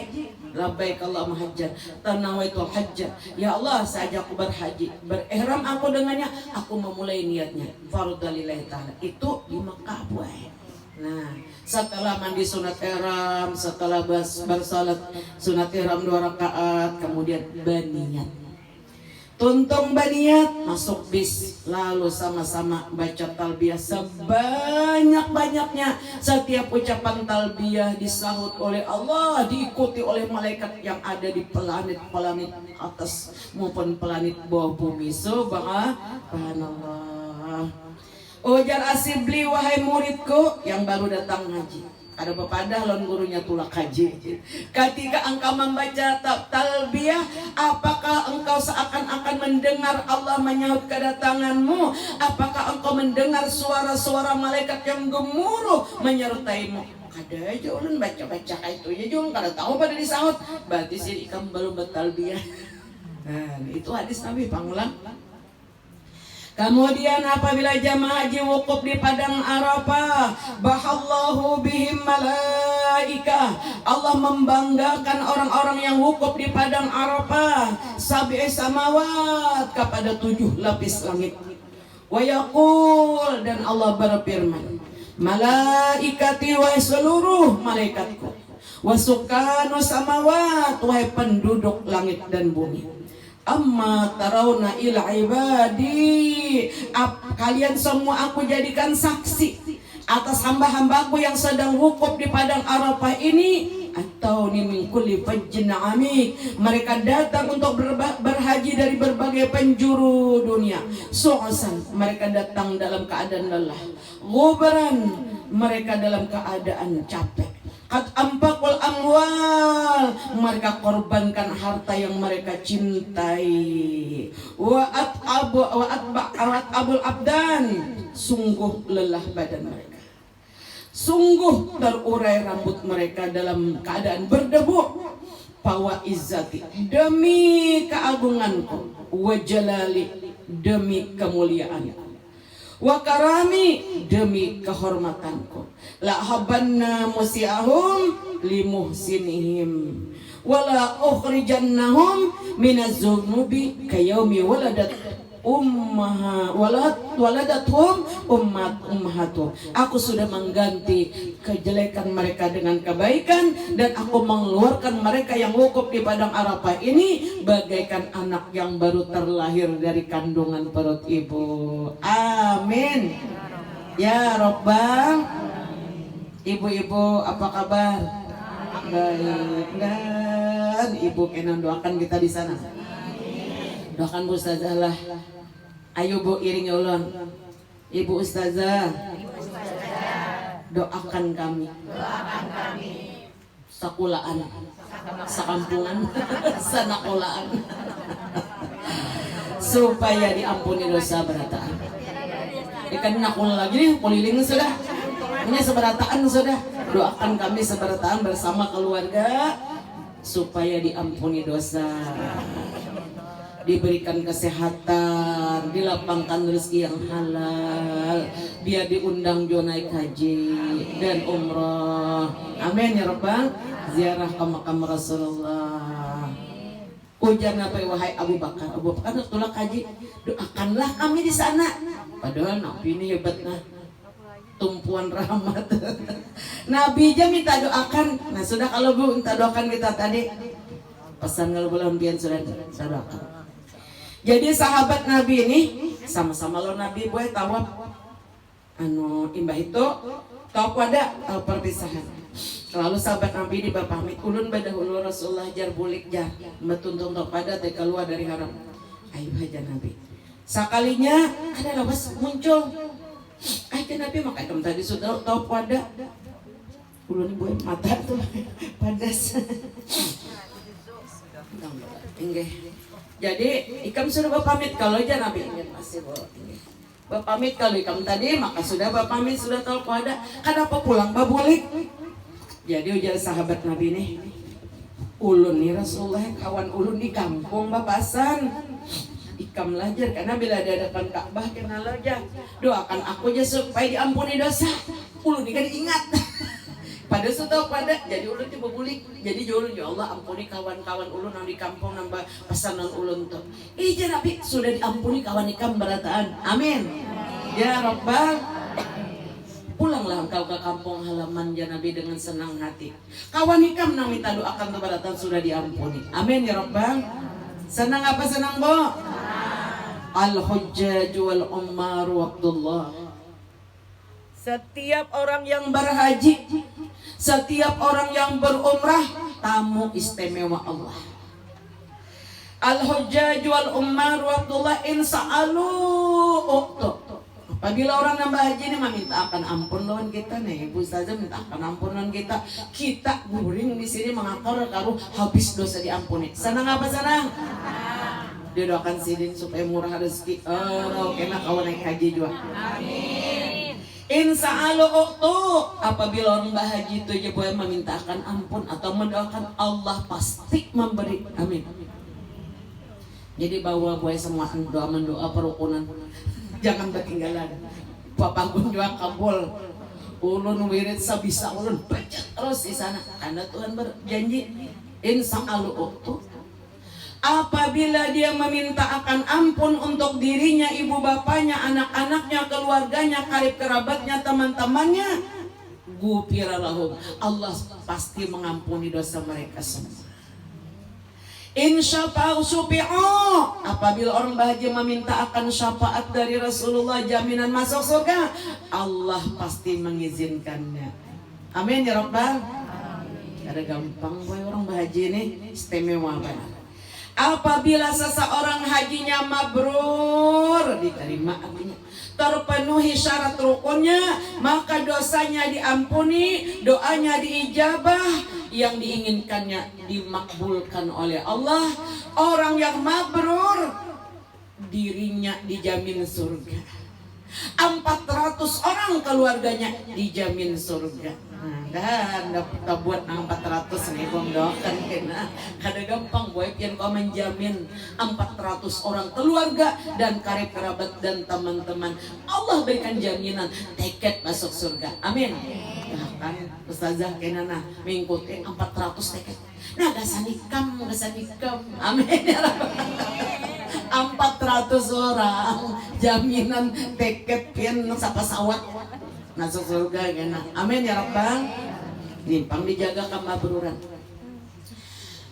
labbaik Allahumma hajjan, tanawaitul hajja. Ya Allah, sahajaku berhaji, berihram aku dengannya, aku memulai niatnya. Fardhu lillahi ta'ala. Itu di Makkah buah. Nah, setelah mandi sunat ihram, setelah bersalat sunat ihram 2 rakaat, kemudian berniat. Tuntung baniat masuk bis, lalu sama-sama baca talbiyah sebanyak-banyaknya. Setiap ucapan talbiyah disahut oleh Allah, diikuti oleh malaikat yang ada di planet-planet atas maupun planet bawah bumi. Subhanallah. Ujar Asibli, wahai muridku yang baru datang haji. Ada pepadah lon gurunya tulak haji. Ketika engkau membaca talbiyah, apakah engkau seakan-akan mendengar Allah menyahut kedatanganmu? Apakah engkau mendengar suara-suara malaikat yang gemuruh menyertaimu? Ada aja ulun baca-baca kayak itu aja jung kada tahu pada disahut. Berarti sih ikam belum bertalbiyah. Nah, itu hadis Nabi pangulang. Kemudian apabila jamaah haji wukuf di padang Arafah, bahallahu bihim malaikah. Allah membanggakan orang-orang yang wukuf di padang Arafah. Sab'i samawat, kepada 7 lapis langit. Wa yaqul, dan Allah berfirman, malaikati wa seluruh malaikatku. Wa sukanu samawat, wahai penduduk langit dan bumi. Amma tarawna il ibadi, kalian semua aku jadikan saksi atas hamba-hambaku yang sedang wukuf di padang Arafah ini. atau min kulli fajjin amik. Mereka datang untuk berhaji dari berbagai penjuru dunia. Su'asan, mereka datang dalam keadaan lelah. Ghubran, mereka dalam keadaan capek. Qad ampaqul amwal, mereka korbankan harta yang mereka cintai. Wa at'abul abdan, sungguh lelah badan mereka. Sungguh terurai rambut mereka dalam keadaan berdebu. Fawa izzati, demi keagunganku. Wa jalali, demi kemuliaanku. Wa karami, demi kehormatanku. La habanna musiahum limuhsinihim wala ukhrijannahum minaz zunubi kayaumi waladathum ummahatuhum. Aku sudah mengganti kejelekan mereka dengan kebaikan, dan aku mengeluarkan mereka yang wukuf di padang Arafah ini bagaikan anak yang baru terlahir dari kandungan perut ibu. Amin ya Rabbal. Ibu-ibu apa kabar? Baik. Dan ibu kena doakan kita di sana. Doakan Bu Ustazah lah. Ayo Bu, iringi ulun. Ibu Ustazah, doakan kami. Sakulaan, sakampungan, sanakulaan. Supaya diampuni dosa berataan. Ikan nakul lagi nih, kuliling sudah. Ini seberataan sudah. Doakan kami seberataan bersama keluarga supaya diampuni dosa, diberikan kesehatan, dilapangkan rezeki yang halal, dia diundang jo naik haji dan umrah. Amin ya Rabbal. Ziarah ke makam Rasulullah. Ujar apa wahai Abu Bakar? Abu Bakar tulak haji, doakanlah kami di sana. Padahal Nabi ini hebatnya, tumpuan rahmat. Nabi aja minta doakan. Nah sudah, kalau Bu minta doakan kita tadi pesan kalau belum pian sudah doakan. Jadi sahabat Nabi ini sama-sama lo Nabi buat tawaf imbah itu tawaf wada, tawaf perpisahan. Lalu sahabat Nabi ini pamit ulun badahulu Rasulullah jar bulik jar metuntung tawaf wada teh keluar dari haram. Ayo aja Nabi. Sekalinya ada lawas muncul. Ayo Nabi makanya tadi sudah tawaf wada. Ulun buat mata tuh padas. Jadi ikam sudah berpamit kalau aja Nabi ingin masih berpamit kalau ikam tadi, maka sudah berpamit sudah tahu pada kenapa pulang babulik. Jadi ujar sahabat Nabi nih, ulun nih Rasulullah kawan ulun di kampung bapasan. Ikam lajar karena bila ada depan Ka'bah kenal aja. Doakan aku aja supaya diampuni dosa. Ulun ini kan ingat. Pada sudah pada jadi ulun coba bulik. Jadi ulun ya Allah ampuni kawan-kawan ulun yang di kampung nambah pesanan ulun tuh. Ija Nabi sudah diampuni kawan ikam berataan. Amin. Ya Rabbal. Pulanglah engkau ke kampung halaman ya Nabi dengan senang hati. Kawan ikam nang minta doakan keberatan sudah diampuni. Amin ya Rabbal. Senang apa senang Bu? Al-hujjaj wal ummar waqtullah. Setiap orang yang berhaji, setiap orang yang berumrah, tamu istimewa Allah. Al-hujjaj wal ummar waqtullah in sa'alu uqtu. Apabila orang nambah haji ini minta akan ampun lawan kita nih, Ibu Ustazah minta akan ampun lawan kita. Kita guring di sini mengakar karu habis dosa diampuni. Senang apa senang? Dia doakan sidin supaya murah rezeki. Kena kawan naik haji juga. Amin. Insa'alu uqtu. Apabila orang bahaji itu aja boleh memintakan ampun atau mendoakan, Allah pasti memberi. Amin. Jadi bawa boleh semua doa mendoa perukunan. Jangan ketinggalan. Bapak pun juga kabul. Ulun wirid sabisa ulun baca terus di sana. Karena Tuhan berjanji insa'alu uqtu. Apabila dia meminta akan ampun untuk dirinya, ibu bapaknya, anak-anaknya, keluarganya, karib kerabatnya, teman-temannya, gufira lahum, Allah pasti mengampuni dosa mereka semua. Insyafa'u syufi'u. Apabila orang bahagia meminta akan syafaat dari Rasulullah, jaminan masuk surga, Allah pasti mengizinkannya. Amin ya Rabbal. Ada gampang boy orang berhaji ini istimewa banget. Apabila seseorang hajinya mabrur, diterima artinya terpenuhi syarat rukunnya, maka dosanya diampuni, doanya diijabah, yang diinginkannya dimakbulkan oleh Allah. Orang yang mabrur, dirinya dijamin surga. 400 orang keluarganya dijamin surga. Dan dapat buat 400 nih bang doakan kena kada gampang boy pian kau menjamin 400 orang keluarga dan karib kerabat dan teman-teman. Allah berikan jaminan tiket masuk surga. Amin. Nah, kan ustazah kena nah mengikuti 400 tiket. Nah gasanikam. Amin ya Rabbal. 400 orang jaminan tiket pian sa pesawat masuk surga kena. Amin ya Rabbal. Nimpang dijaga kemabruran.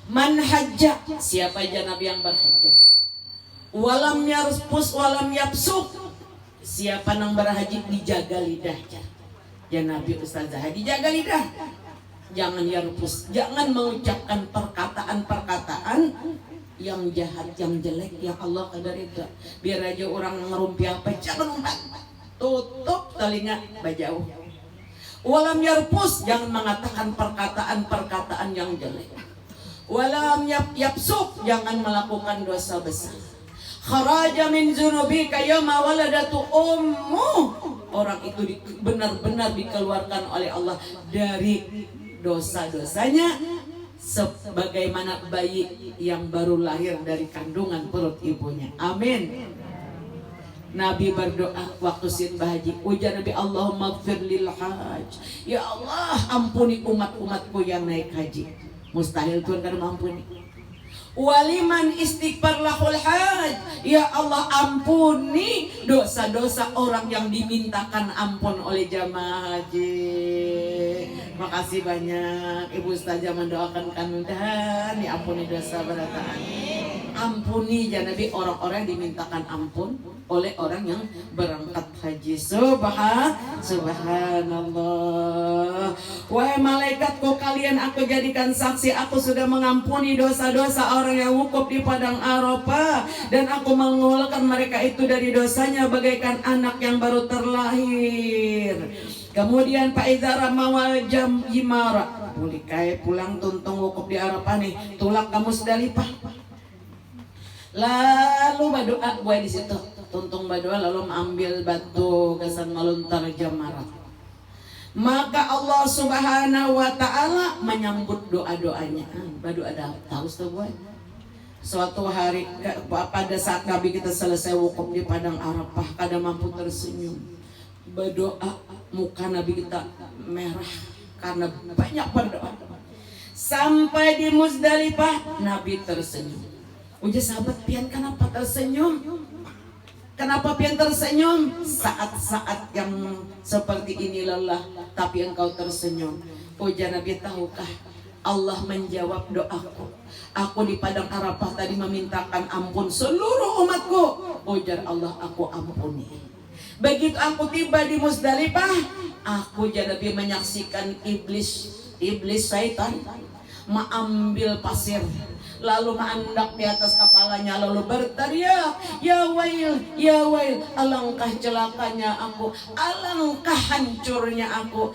Man hajja, siapa aja Nabi yang berhajat. Walam yarpus walam yapsuk, siapa nang berhaji dijaga lidahnya. Ya Nabi ustazah dijaga lidah. Jangan yarpus, jangan mengucapkan perkataan-perkataan yang jahat, yang jelek, yang Allah kadar itu. Biar aja orang ngerumpi apa, jangan umpat. Tutup telinga bajau. Walam yarpus, jangan mengatakan perkataan-perkataan yang jelek. Walam yapsuk, jangan melakukan dosa besar. Kharaja min dzunubika yawma waladatu ummu, orang itu benar-benar dikeluarkan oleh Allah dari dosa-dosanya sebagaimana bayi yang baru lahir dari kandungan perut ibunya. Amin. Nabi berdoa waktu sin bahaji, ujar Nabi, Allahumma gfir lil haj, ya Allah ampuni umat-umatku yang naik haji. Mustahil Tuhan kan mampuni. Waliman istighfar lahul haj, ya Allah ampuni dosa-dosa orang yang dimintakan ampun oleh jamaah haji. Makasih banyak Ibu Ustazah mendoakan kami dan diampuni dosa berataan. Ampuni ya Nabi orang-orang yang dimintakan ampun oleh orang yang berangkat haji. Subhanallah. Wahai malaikatku, kalian aku jadikan saksi, aku sudah mengampuni dosa-dosa orang yang wukuf di padang Arafah, dan aku mengeluarkan mereka itu dari dosanya bagaikan anak yang baru terlahir. Kemudian Pak Izara mawal jam jimara, mulikai pulang tuntung wukuf di Arafah nih, tulak kamu Musdalifah. Lalu berdoa gue di situ, tuntung berdoa lalu ambil batu gasan melontar jamarat. Maka Allah Subhanahu wa taala menyambut doa-doanya. Berdoa dah tahu tuh gue. Suatu hari pada saat Nabi kita selesai wukuf di padang Arafah, kada mampu tersenyum. Berdoa, muka Nabi kita merah karena banyak berdoa. Sampai di Musdalifah Nabi tersenyum. Ujar sahabat, pian kenapa tersenyum? Kenapa pian tersenyum? Saat-saat yang seperti ini lelah, tapi engkau tersenyum. Ujar Nabi, tahukah Allah menjawab doaku? Aku di padang Arafah tadi memintakan ampun seluruh umatku. Ujar Allah, aku ampuni. Begitu aku tiba di Musdalifah, aku jadi menyaksikan iblis syaitan mengambil pasir, lalu menandak di atas kepalanya, lalu berteriak, ya wail, alangkah celakanya aku, alangkah hancurnya aku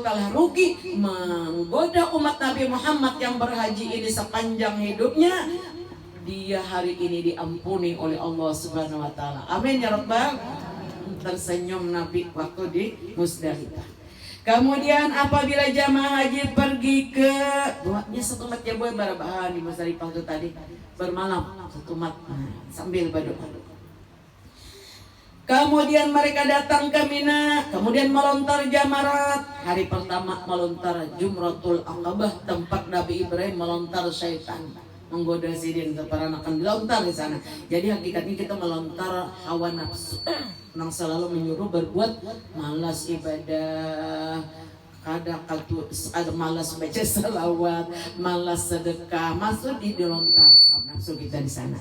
telah rugi menggoda umat Nabi Muhammad yang berhaji ini sepanjang hidupnya. Dia hari ini diampuni oleh Allah Subhanahu wa taala. Amin ya rabbal. Tersenyum Nabi waktu di Musdalifah. Kemudian apabila jamaah haji pergi ke buatnya satu mat ya boy barabahan di Musdalifah itu tadi bermalam satu mat sambil berdoa. Kemudian mereka datang ke Mina, kemudian melontar jamarat. Hari pertama melontar Jumratul Aqabah, tempat Nabi Ibrahim melontar syaitan menggoda sidin para anak akan dilontar di sana. Jadi hakikatnya kita melontar hawa nafsu yang selalu menyuruh berbuat malas ibadah, kadang ada malas baca salawat, malas sedekah, masuk di dilontar hawa nafsu kita di sana.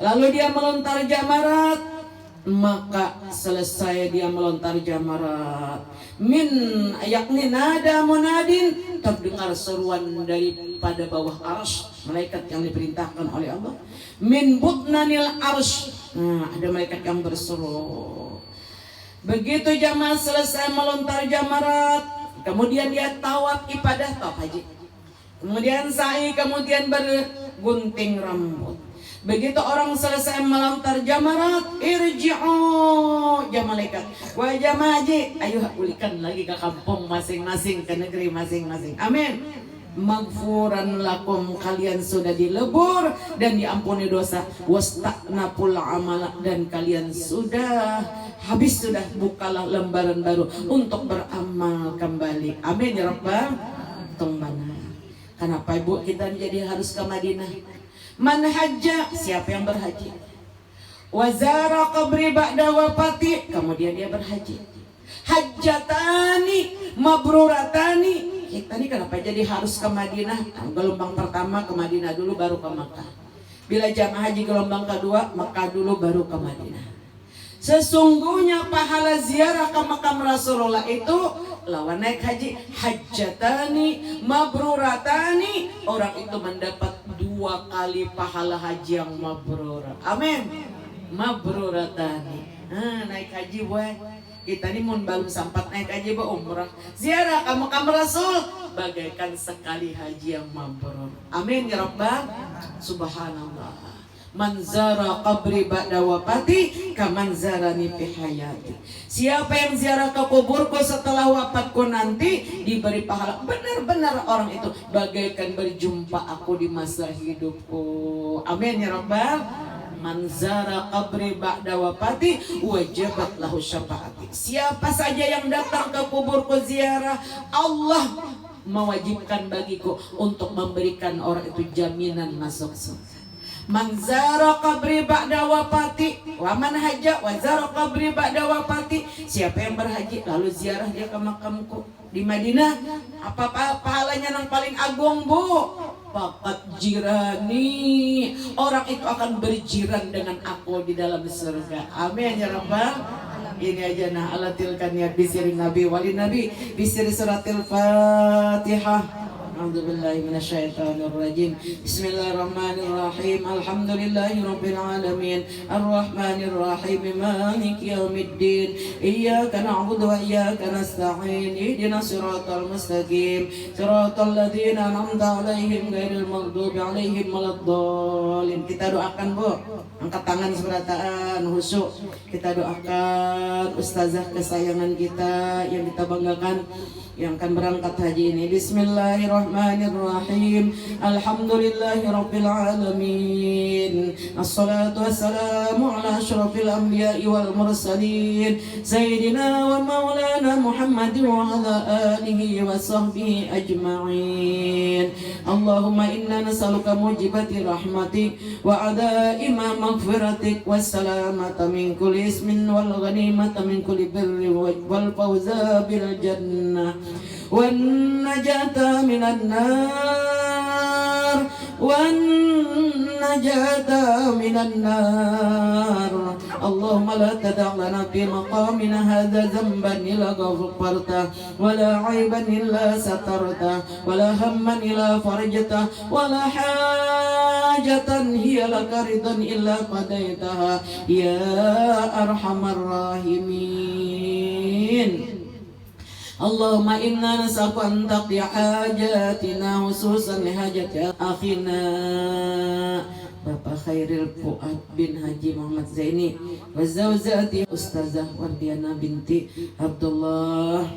Lalu dia melontar jamarat. maka selesai dia melontar jamarat. Min yakni nada munadin, terdengar seruan daripada bawah arsy, malaikat yang diperintahkan oleh Allah. Min butnanil arsy, ada malaikat yang berseru. Begitu jamaah selesai melontar jamarat, kemudian dia tawaf ibadah tawaf haji, kemudian sa'i, kemudian bergunting rambut. Begitu orang selesai melontar jamarat, irji'u, ya malaikat, wa jamaah haji, ayo pulihkan lagi ke kampung masing-masing, ke negeri masing-masing. Amin. Maghfuran lakum, kalian sudah dilebur dan diampuni dosa. Wasta'naful amala, dan kalian sudah habis, sudah bukalah lembaran baru untuk beramal kembali. Amin ya rabbal alamin. Kenapa ibu kita jadi harus ke Madinah? Man hajja, siapa yang berhaji, wazara qabri ba'da wafati, kemudian dia berhaji. Hajjatani mabruratani, kita ini kenapa jadi harus ke Madinah? Gelombang pertama ke Madinah dulu, baru ke Makkah. Bila jamaah haji gelombang kedua, Makkah dulu, baru ke Madinah. Sesungguhnya pahala ziarah ke makam Rasulullah itu lawan naik haji. Hajjatani mabruratani, orang itu mendapat 2 kali pahala haji yang mabrur. Amin. Mabruratani. Naik haji boy. Kita ini mun belum sempat naik haji umrah, ziarah ke makam Rasul bagaikan sekali haji yang mabrur. Amin ya rabbal. Subhanallah. Manzara qabri ba'da wafati kamanzarani fi hayati. Siapa yang ziarah ke kuburku setelah wafatku nanti diberi pahala. Benar-benar orang itu bagaikan berjumpa aku di masa hidupku. Amin ya rabbal. Manzara qabri ba'da wafati wajabat lahu syafaati. Siapa saja yang datang ke kuburku ziarah, Allah mewajibkan bagiku untuk memberikan orang itu jaminan masuk surga. Manzara qabri ba'da wafati wa man hajja wa zara qabri ba'da wafati. Siapa yang berhaji lalu ziarah dia ke makamku di Madinah, apa pahalanya yang paling agung bu? Faqad jirani, orang itu akan berjiran dengan aku di dalam surga. Amin ya rabbal. Ini aja nah alatilkan ya bisiri nabi wali nabi bisiri suratil Fatihah. A'udzubillahi minasyaitonirrajim. Bismillahirrahmanirrahim. Alhamdulillahirabbil alamin. Arrahmanirrahim. Maliki yaumiddin. Iyyaka na'budu wa iyyaka nasta'in. Ihdinas siratal mustaqim. Siratal ladzina an'amta 'alaihim ghairil maghdubi 'alaihim waladdallin. Kita doakan, Bu. Angkat tangan seberataan khusyuk. Kita doakan ustazah kesayangan kita yang kita banggakan yang akan berangkat haji ini. Bismillahirrahmanirrahim. Alhamdulillahirabbil alamin. Assalatu wassalamu ala asyrafil anbiya'i wal mursalin sayyidina wa maulana Muhammadin wa ala alihi wa sahbihi ajma'in. Allahumma inna nas'aluka mujibati rahmatik wa adaima maghfiratik wassalamata min kulli ismin wal ghanimata min kulli birri wal fawza bil jannah والنجاة من النار والنجاة من النار. اللهم لا تدع لنا في مقامنا هذا ذنبا إلا غفرته ولا عيبا إلا سترته ولا هما إلا فرجته ولا حاجة هي لك رضا إلا قضيتها يا أرحم الراحمين. Allahumma inna nas'aluka an taqdi hajatina khususan li hajati akhina Bapak Khairil Fuad bin Haji Muhammad Zaini wa zawjati Ustazah Wardiana binti Abdullah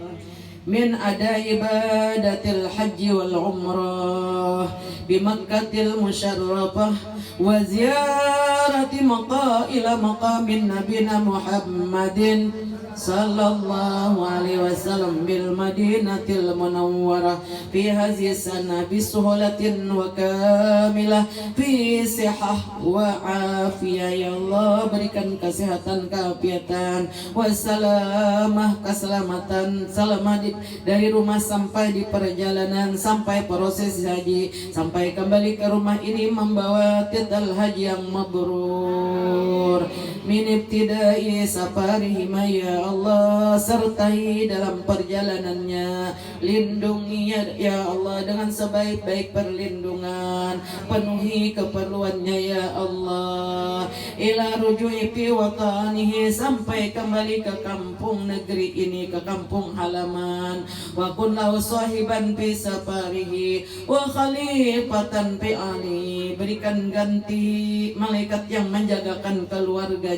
min ada ibadatil haji wal umrah bi Makkatil Musyarrafah wa ziyarati maqamin nabiyina Muhammadin sallallahu alaihi wasallam bil Madinatil Munawwarah fi hadhihi sana bi suhulatin wa kamilah fi sihah wa afiyah. Ya Allah, berikan kesehatan, keafiatan, wassalamah, keselamatan, selamat dari rumah sampai di perjalanan, sampai proses haji, sampai kembali ke rumah ini membawa titel haji yang mabrur. min ibtidai safarihima ya Allah, sertai dalam perjalanannya, lindungi ya Allah dengan sebaik-baik perlindungan, penuhi keperluannya ya Allah, ila ruju'i fi watanihi, sampai kembali ke kampung negeri ini, ke kampung halaman, wa kun lahu sahiban fi safarihi wa khalifatan fi ahli, berikan ganti malaikat yang menjagakan keluarganya.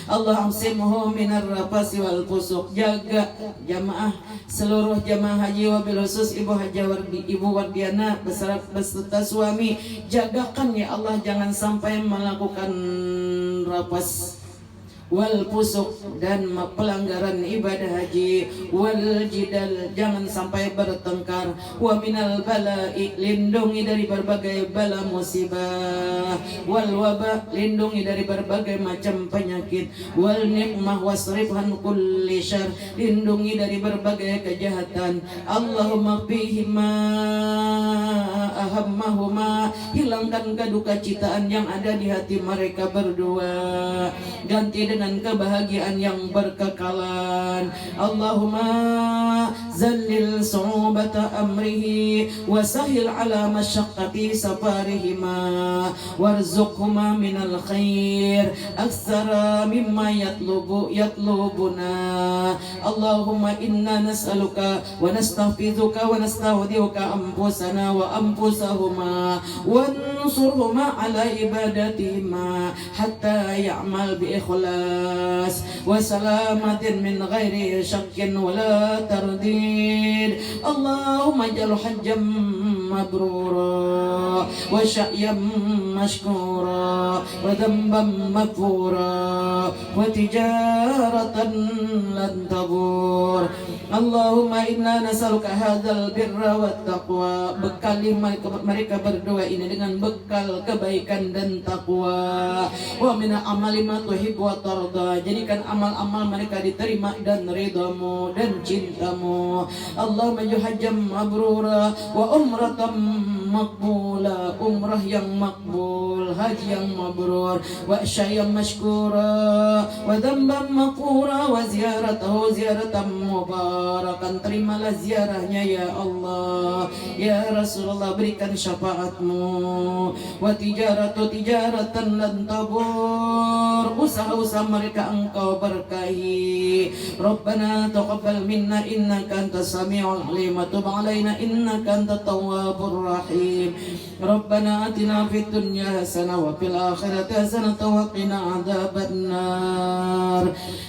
Allah amsimhu minar rafasi wal fusuq, jaga jamaah, seluruh jamaah haji wabil khusus ibu ibu Wardiana beserta suami, jagakan ya Allah jangan sampai melakukan rafas wal fusuk dan pelanggaran ibadah haji, wal jidal jangan sampai bertengkar, wa minal bala'i lindungi dari berbagai bala musibah, wal waba lindungi dari berbagai macam penyakit, wal nikmah wasrifhan kulli syarr lindungi dari berbagai kejahatan. Allahumma fihima ahammahuma, hilangkan keduka citaan yang ada di hati mereka berdua, ganti dengan kebahagiaan yang berkekalan. Allahumma zallil su'ubata amrihi wa sahil ala masyaqqati safarihima warzuqhuma minal khair aktsara mimma yatlubuna. Allahumma inna nas'aluka wa nastaghfiruka wa nasta'udhiuka anfusana wa anfusahuma wa nsurhuma ala ibadatihima hatta ya'mal bi ikhlas wa salamatin min ghairi syakkin wala tardid. Allahumma ja'al hajjam mabrura wa sya'yam mashkura wa dhanban maghfura wa tijaratan lan tabur. Allahumma inna nas'aluka hadzal birra wat taqwa, bekali mereka berdua ini dengan bekal kebaikan dan takwa, wa min amali ma tuhibbu wa tarda, jadikan amal-amal mereka diterima dan ridhamu dan cintamu. Allahumma hajjam mabrura wa umratan maqbula, umrah yang makbul, haji yang mabrur, wa syayyan mashkura wa dhanban maghfura wa ziyaratahu ziyaratan mubarakan, terimalah ziarahnya ya Allah. Ya Rasulullah, berikan syafaatmu. Wa tijaratan lan tabur, usaha-usaha mereka engkau berkahi. Rabbana taqabbal minna innaka antas samiul alim wa tub alaina innaka antat tawwabur rahim. Rabbana atina fid dunya hasanah wa fil akhirati hasanah wa qina adzabannar.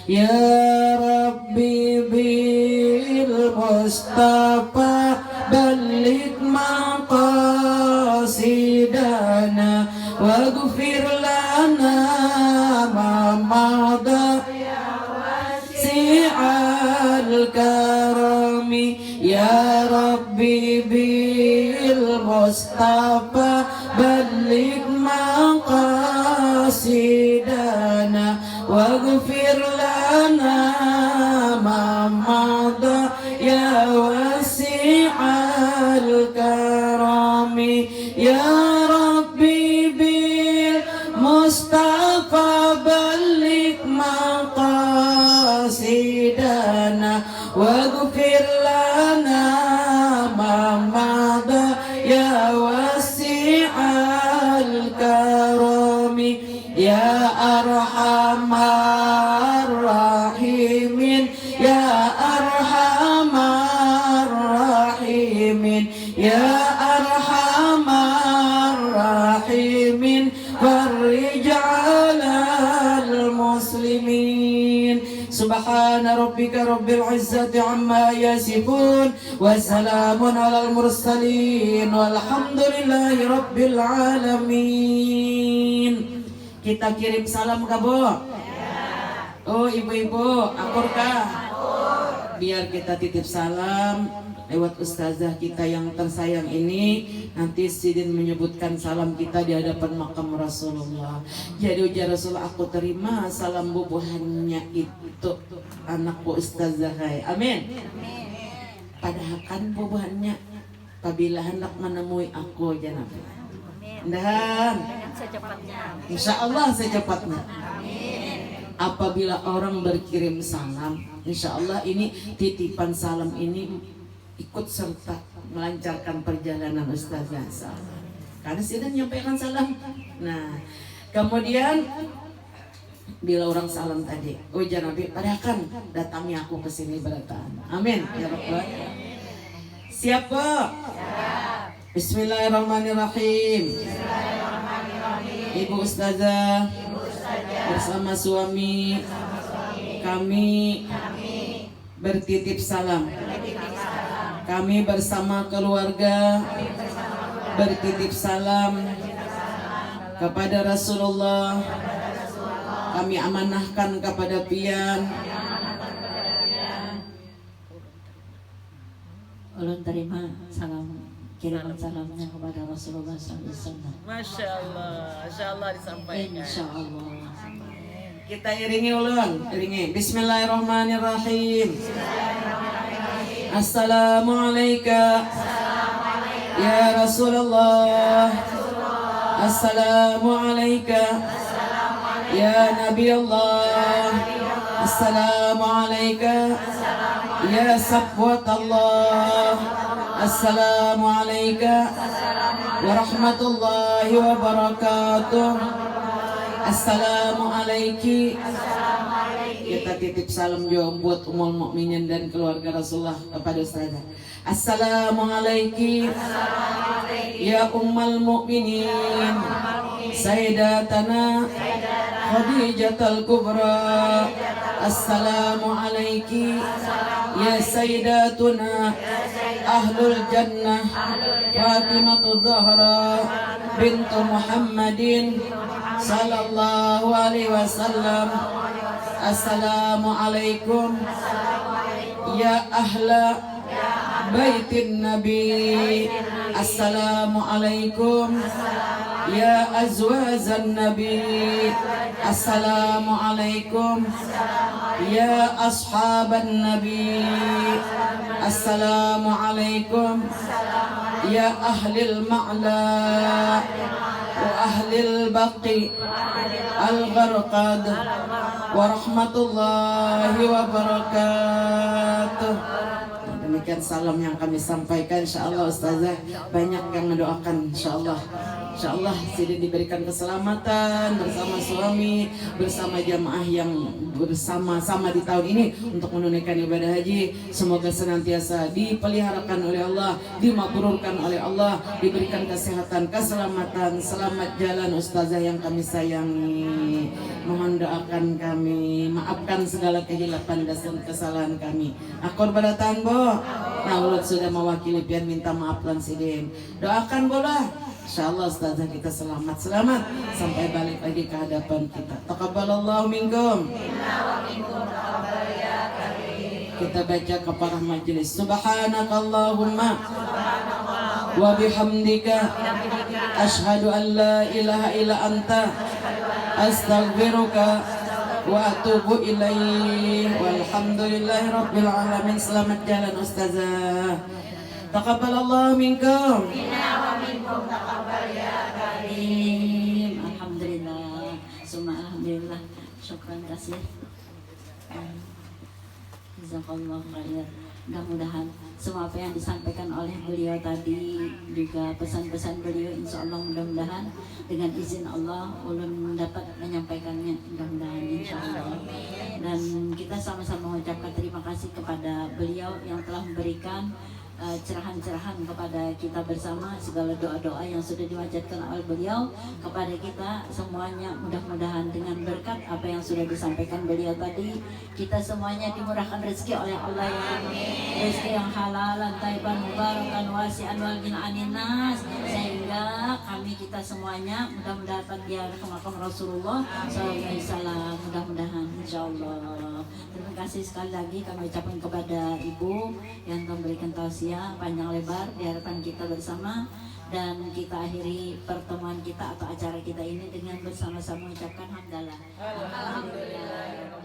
Ya Rabbi bil Mustafa balligh maqasidana waghfir lana ma madha si'al karami. Ya Rabbi bil Mustafa balligh maqasidana waghfir lana ma madha ya wasi'al karami. Ya Rabbi bil Mustafa balligh maqasidana waghfir lana ma madha ya wasi'al karami. Ya arhamar rahimin, ya arhamar rahimin, ya arhamar rahimin, farij 'alal muslimin. Subhana rabbika rabbil izzati amma yasifun wa salamun 'alal mursalin walhamdulillahi rabbil alamin. Kita kirim salam kah, Bu? Oh, ibu-ibu, akur kah? Biar kita titip salam lewat ustazah kita yang tersayang ini. Nanti Sidin menyebutkan salam kita di hadapan makam Rasulullah. Jadi ujar Rasulullah, aku terima salam bubuhannya itu anakku ustazah. Amin. Padahal kan bubuhannya apabila hendak menemui aku jangan. Dan secepatnya. Insya Allah secepatnya. Apabila orang berkirim salam, insya Allah ini titipan salam ini ikut serta melancarkan perjalanan Ustazah. Karena sudah menyampaikan salam. Nah, kemudian bila orang salam tadi, oh Nabi, padahal datangnya aku ke sini berataan. Amin ya Rabbal. Siapa? Bismillahirrahmanirrahim. Ibu Ustazah bersama suami kami bertitip salam. Kami bersama keluarga bertitip salam kepada Rasulullah. Kami amanahkan kepada pian. Ulun terima kiriman salamnya kepada Rasulullah SAW. Masya Allah disampaikan. Insya Allah. Kita iringi ulun, iringi. Bismillahirrahmanirrahim. Assalamualaikum ya Rasulullah. Assalamualaikum ya Nabi Allah. Assalamualaikum ya Safwat Allah. Assalamualaikum warahmatullahi wabarakatuh. Assalamualaikum. Kita titip salam juga buat ummul mukminin dan keluarga Rasulullah kepada Ustazah. Assalamualaikum ya ummul mukminin Sayyidatana Khadijatul Kubra. Assalamualaikum ya Sayyidatuna Ahlul Jannah Fatimatu Zahra bintu Muhammadin sallallahu alaihi wasallam. Assalamualaikum ya ahla baitin nabi. Assalamualaikum ya azwazan nabi. Assalamualaikum ya ashaban nabi. Assalamualaikum ya ahlil ma'la wa ahlil baqi al-gharqad warahmatullahi wabarakatuh. Demikian salam yang kami sampaikan. InsyaAllah Ustazah banyak yang mendoakan. InsyaAllah Sidi diberikan keselamatan bersama suami, bersama jamaah yang bersama-sama di tahun ini untuk menunaikan ibadah haji. Semoga senantiasa dipeliharakan oleh Allah, dimabrurkan oleh Allah, diberikan kesehatan, keselamatan, selamat jalan Ustazah yang kami sayangi. Mohon doakan kami, maafkan segala kehilapan dan kesalahan kami. Akor barataan bo. Nah, ulut sudah mewakili pian minta maaf lan sidin. Doakan bola. InsyaAllah Ustazah kita selamat sampai balik lagi ke hadapan kita. Taqabbalallahu minkum. Kita baca kepada majelis. Subhanakallahumma wa bihamdika asyhadu an la ilaha illa anta astaghfiruka wa atubu ilaih. Walhamdulillahi rabbil alamin. Selamat jalan Ustazah. Taqabbalallahu minkum. Alhamdulillah. Alhamdulillah. Syukran kasih. Jazakallah khair. Mudah-mudahan semua apa yang disampaikan oleh beliau tadi, juga pesan-pesan beliau, insya Allah mudah-mudahan dengan izin Allah ulun dapat menyampaikannya, mudah-mudahan insya Allah. Dan kita sama-sama mengucapkan terima kasih kepada beliau yang telah memberikan cerahan-cerahan kepada kita bersama, segala doa-doa yang sudah diwajibkan oleh beliau kepada kita semuanya. Mudah-mudahan dengan berkat apa yang sudah disampaikan beliau tadi, kita semuanya dimurahkan rezeki oleh Allah, yang rezeki yang halalan, thayyiban, mubarakan, wasi'an wal ghinanin nas, sehingga kita semuanya mudah-mudahan dapat dia ke makam Rasulullah SAW, mudah-mudahan insyaallah. Terima kasih sekali lagi kami ucapkan kepada Ibu yang memberikan tausiah panjang lebar di hadapan kita bersama, dan kita akhiri pertemuan kita atau acara kita ini dengan bersama-sama mengucapkan hamdalah. Alhamdulillah.